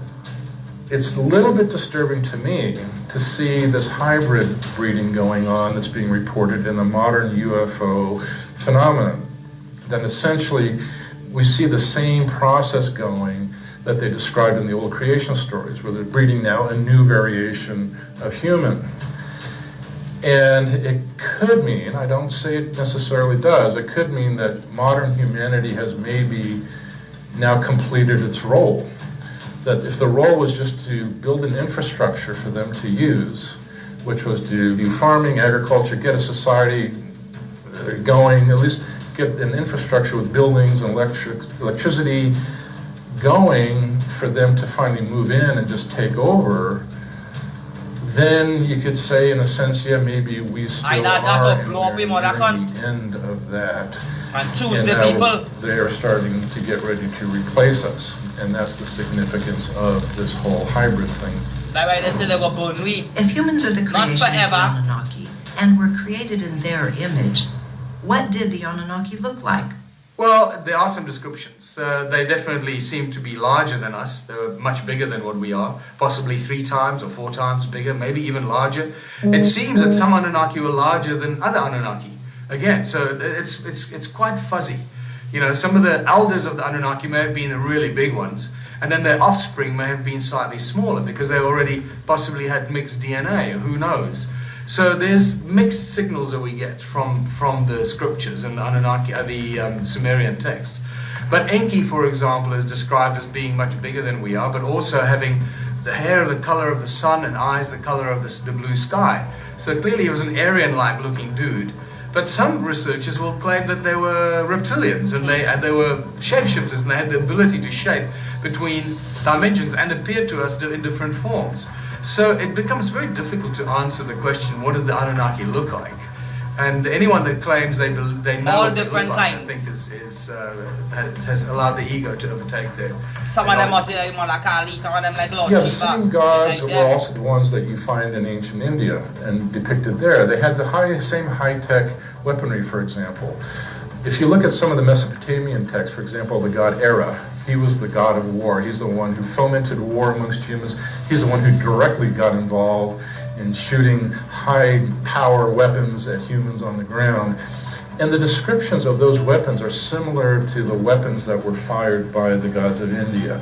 it's a little bit disturbing to me to see this hybrid breeding going on that's being reported in the modern UFO phenomenon. Then essentially we see the same process going that they described in the old creation stories, where they're breeding now a new variation of human. And it could mean, I don't say it necessarily does, it could mean that modern humanity has maybe now completed its role. That if the role was just to build an infrastructure for them to use, which was to do farming, agriculture, get a society going, at least get an infrastructure with buildings and electricity going for them to finally move in and just take over, then you could say, in a sense, yeah, maybe we still are nearing the end of that. And choose the people. They are starting to get ready to replace us. And that's the significance of this whole hybrid thing. If humans are the creation of the Anunnaki and were created in their image, what did the Anunnaki look like? Well, there are some descriptions. They definitely seem to be larger than us. They were much bigger than what we are, possibly 3 times or 4 times bigger, maybe even larger. It seems that some Anunnaki were larger than other Anunnaki. Again, so it's quite fuzzy. You know, some of the elders of the Anunnaki may have been the really big ones, and then their offspring may have been slightly smaller because they already possibly had mixed DNA, who knows. So there's mixed signals that we get from the scriptures and the Anunnaki, the Sumerian texts. But Enki, for example, is described as being much bigger than we are, but also having the hair the color of the sun and eyes the color of the blue sky. So clearly he was an Aryan-like looking dude. But some researchers will claim that they were reptilians and they were shapeshifters, and they had the ability to shape between dimensions and appear to us in different forms. So it becomes very difficult to answer the question, what did the Anunnaki look like? And anyone that claims they know all what different look like, kinds. I think has allowed the ego to overtake their Some of them must be like Mother Kali, some of them like Lord Yeah, the Shiva. same gods like were them. also the ones that you find in ancient India and depicted there. They had the same high-tech weaponry, for example. If you look at some of the Mesopotamian texts, for example, the god Era, he was the god of war. He's the one who fomented war amongst humans. He's the one who directly got involved in shooting high-power weapons at humans on the ground. And the descriptions of those weapons are similar to the weapons that were fired by the gods of India.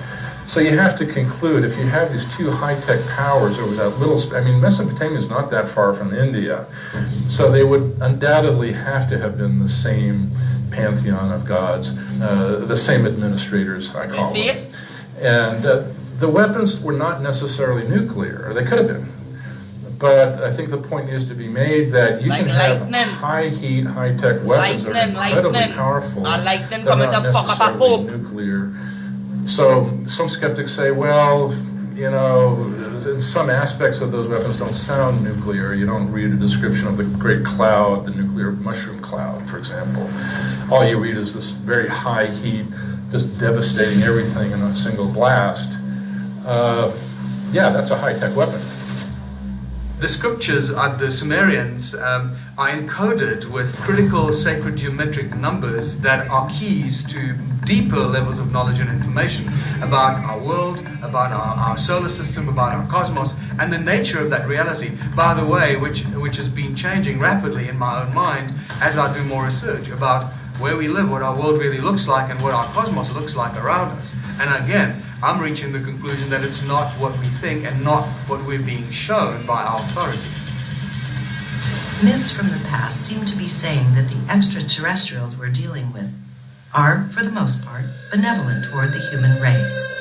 So you have to conclude, if you have these two high-tech powers over that little, Mesopotamia is not that far from India. So they would undoubtedly have to have been the same pantheon of gods, the same administrators, I call them. And the weapons were not necessarily nuclear, or they could have been. But I think the point needs to be made that you Like can have lightning. high heat, high tech weapons that are incredibly powerful. Lightning They're coming not to fuck up a necessarily pope. nuclear. So some skeptics say, well, you know, some aspects of those weapons don't sound nuclear. You don't read a description of the great cloud, the nuclear mushroom cloud, for example. All you read is this very high heat, just devastating everything in a single blast. Yeah, that's a high-tech weapon. The scriptures of the Sumerians are encoded with critical sacred geometric numbers that are keys to deeper levels of knowledge and information about our world, about our solar system, about our cosmos, and the nature of that reality, by the way, which has been changing rapidly in my own mind as I do more research about where we live, what our world really looks like, and what our cosmos looks like around us. And again, I'm reaching the conclusion that it's not what we think and not what we're being shown by our authorities. Myths from the past seem to be saying that the extraterrestrials we're dealing with are, for the most part, benevolent toward the human race.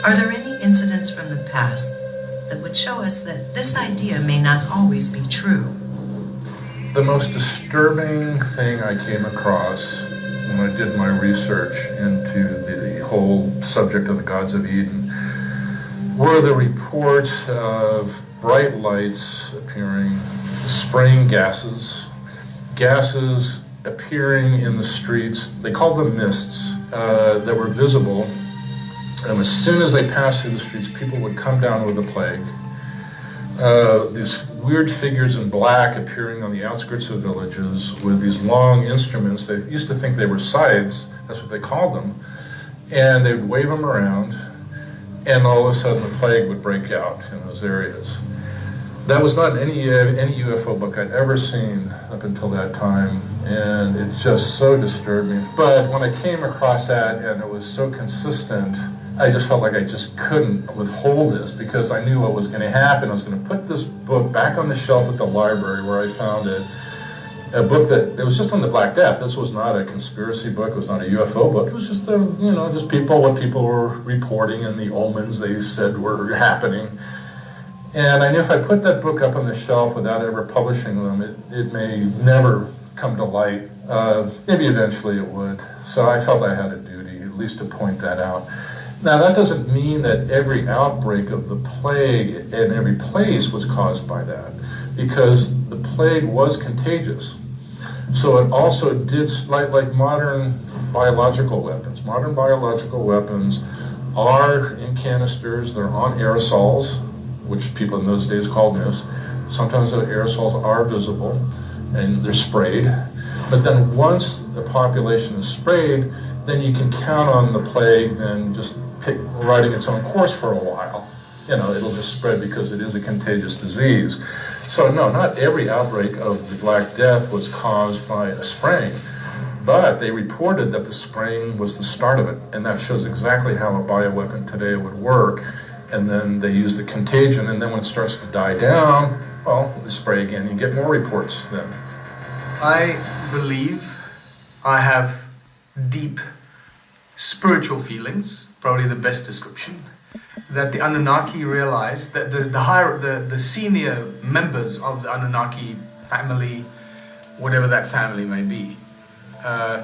Are there any incidents from the past that would show us that this idea may not always be true? The most disturbing thing I came across when I did my research into the whole subject of the gods of Eden were the reports of bright lights appearing, spraying gases appearing in the streets. They called them mists that were visible, and as soon as they passed through the streets, people would come down with the plague. These weird figures in black appearing on the outskirts of villages with these long instruments. They used to think they were scythes, that's what they called them, and they would wave them around, and all of a sudden the plague would break out in those areas. That was not any UFO book I'd ever seen up until that time, and it just so disturbed me. But when I came across that and it was so consistent, I just felt like I just couldn't withhold this because I knew what was going to happen. I was going to put this book back on the shelf at the library where I found it. A book that, it was just on the Black Death. This was not a conspiracy book. It was not a UFO book. It was just, just what people were reporting and the omens they said were happening. And I knew if I put that book up on the shelf without ever publishing them, it may never come to light. Maybe eventually it would. So I felt I had a duty, at least to point that out. Now, that doesn't mean that every outbreak of the plague in every place was caused by that, because the plague was contagious. So it also did, like modern biological weapons. Modern biological weapons are in canisters, they're on aerosols, which people in those days called mists. Sometimes the aerosols are visible and they're sprayed. But then once the population is sprayed, then you can count on the plague then just riding its own course for a while. It'll just spread because it is a contagious disease. So no, not every outbreak of the Black Death was caused by a spraying, but they reported that the spraying was the start of it, and that shows exactly how a bioweapon today would work. And then they use the contagion, and then when it starts to die down, well, they spray again. You get more reports then. I believe I have deep spiritual feelings, probably the best description, that the Anunnaki realized that the senior members of the Anunnaki family, whatever that family may be,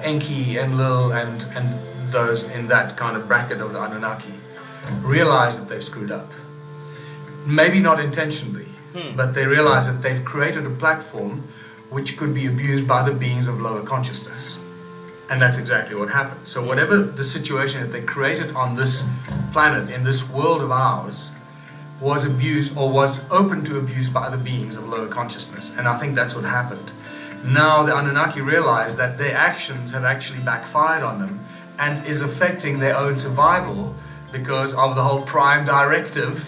Enki, Enlil, and those in that kind of bracket of the Anunnaki, realize that they've screwed up. Maybe not intentionally, but they realize that they've created a platform which could be abused by the beings of lower consciousness. And that's exactly what happened. So whatever the situation that they created on this planet, in this world of ours, was abused or was open to abuse by the beings of lower consciousness. And I think that's what happened. Now the Anunnaki realize that their actions have actually backfired on them and is affecting their own survival because of the whole prime directive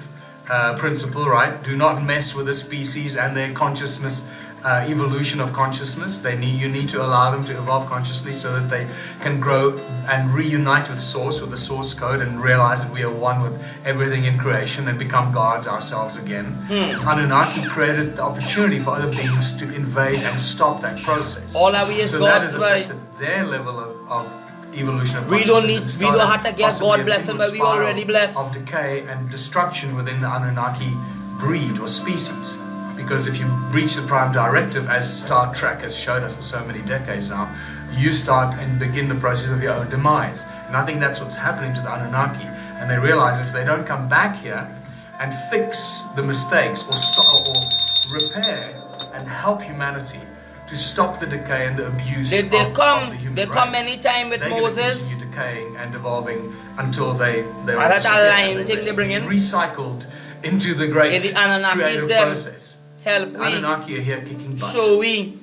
principle, right? Do not mess with the species and their consciousness, evolution of consciousness. You need to allow them to evolve consciously so that they can grow and reunite with Source, with the source code, and realize that we are one with everything in creation and become gods ourselves again. Anunnaki created the opportunity for other beings to invade and stop that process. All are we as so gods, that has affected their level of evolution of we don't have to get possibly God blessed, but we already blessed. Of decay and destruction within the Anunnaki breed or species. because if you breach the prime directive, as Star Trek has showed us for so many decades now, you start and begin the process of your own demise. And I think that's what's happening to the Anunnaki. And they realize if they don't come back here and fix the mistakes or repair and help humanity to stop the decay and the abuse of the human race, come anytime with they're Moses. going to continue decaying and evolving until they That's a line thing they bring in. recycled into the great the Anunnaki creative them process. help The we. Anunnaki are here kicking butt, So we.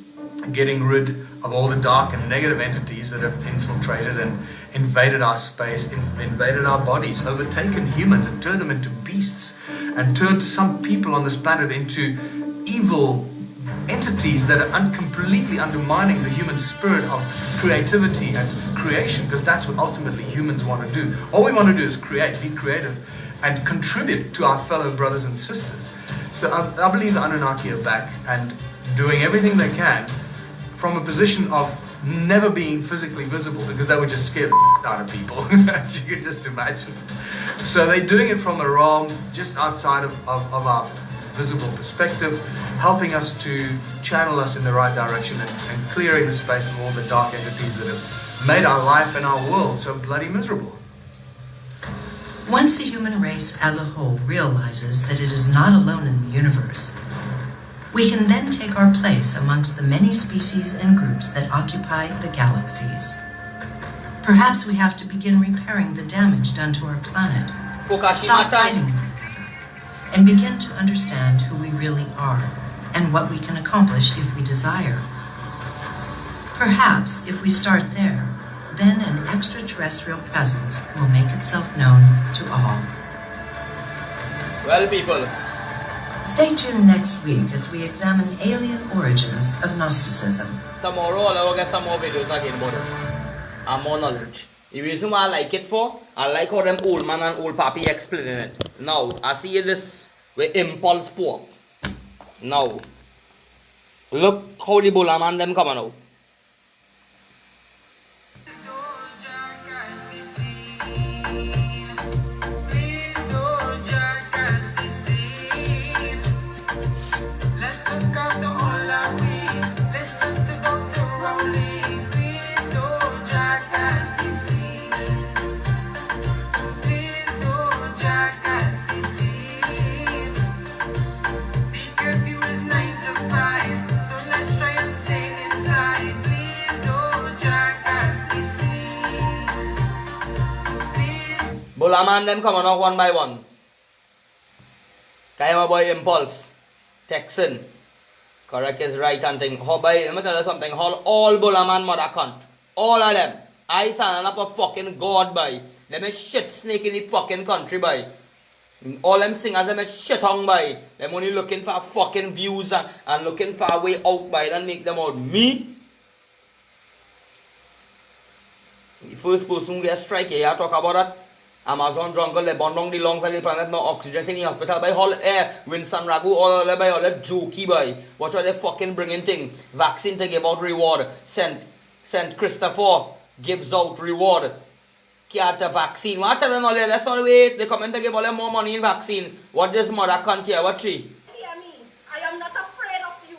getting rid of all the dark and negative entities that have infiltrated and invaded our space, invaded our bodies, overtaken humans and turned them into beasts, and turned some people on this planet into evil entities that are completely undermining the human spirit of creativity and creation, because that's what ultimately humans want to do. All we want to do is create, be creative, and contribute to our fellow brothers and sisters. So I believe the Anunnaki are back and doing everything they can from a position of never being physically visible, because they would just scare the out of people, as you can just imagine. So they're doing it from a realm just outside of our visible perspective, helping us to channel us in the right direction and clearing the space of all the dark entities that have made our life and our world so bloody miserable. Once the human race as a whole realizes that it is not alone in the universe, we can then take our place amongst the many species and groups that occupy the galaxies. Perhaps we have to begin repairing the damage done to our planet, stop fighting one another, and begin to understand who we really are and what we can accomplish if we desire. Perhaps if we start there, then an extraterrestrial presence will make itself known to all. Well, people, Stay tuned next week as we examine alien origins of Gnosticism. tomorrow I will get some more videos again about this and more knowledge. The reason why I like it for, I like how them old man and old papi explaining it. Now, I see this with impulse pork. Now, look how the bull man them coming out. Bullaman them coming out one by one. Kaya my boy Impulse, Texan, correct is right and thing. How by, let me tell you something, all Bullaman mother cunt. All of them. I stand up for fucking God by. Them a shit snake in the fucking country by. All them singers them a shit hung by. Them only looking for fucking views and looking for a way out by then make them out me. The first person who get strike here, you talk about that. Amazon jungle, they burn down the lungs of the planet, no oxygen in the hospital by all air, Winston Ragu, all by all that jokey by. What are they fucking bringing thing? Vaccine to give out reward. Saint Christopher gives out reward. Get a vaccine. What tell them all that? That's not wait. They come in to give all them more money in vaccine. What this mother can't hear? What she? Hear me. I am not afraid of you.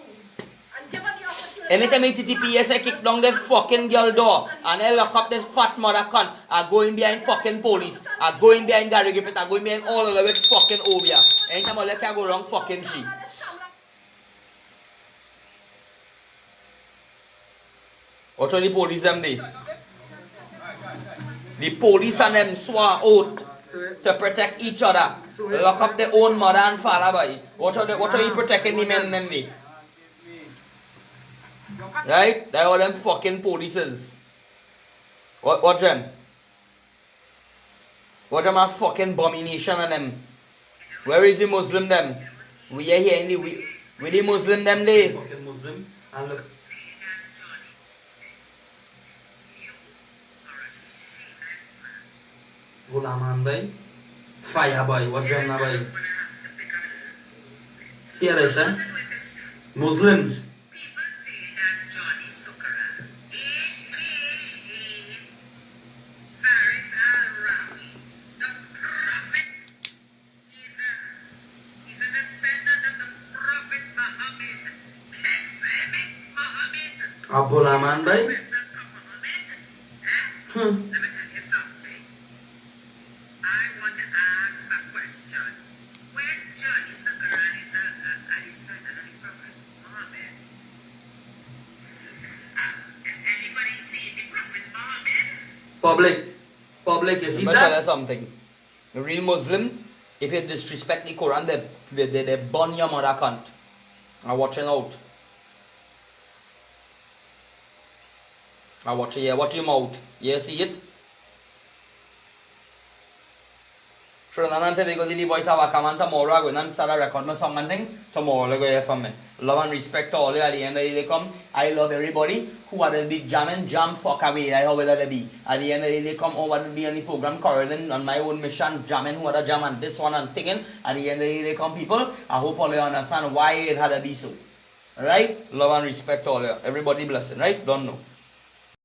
And given the opportunity. Anytime TTPS I kick down this fucking girl door and I lock up this fat mother cunt, I go in behind fucking police, I go in behind Gary Griffith, I go in behind all of them with fucking Obia. Anytime I can go wrong fucking she. What are the police them they? The police and them swore oath to protect each other. Lock up their own mother and father by. What are you protecting the men them they? Right? They're all them fucking polices. What them? What am a fucking abomination on them? Where is the Muslim them? We are here in the with the Muslim them they. Fucking Muslim. And look. Gulaman boy. Fire boy. What them na boy? Here is Muslims. Abula man, boy. Let me tell you something. I want to ask a question. When Johnny Sakaran is a descendant of the Prophet Muhammad, anybody seen the Prophet Muhammad? Public, you see that? Let me tell you something. The real Muslim, if you disrespect the Quran, they burn your mother cunt. I'm watching out. I'm watching, yeah, watch your mouth. You see it? Trinidad and Tobago, the voice of a command tomorrow, I'm going to start a record my song and thing. Tomorrow, I'll go here from me. Love and respect to all you at the end of the day come. I love everybody who are the big jam fuck away, like how will they be. At the end of the day come over to be on the program correlating on my own mission, jamming who are the jam and this one and thinking. At the end of the day come people, I hope all you understand why it had to be so. Alright? Love and respect to all you. Everybody blessing, right? Don't know.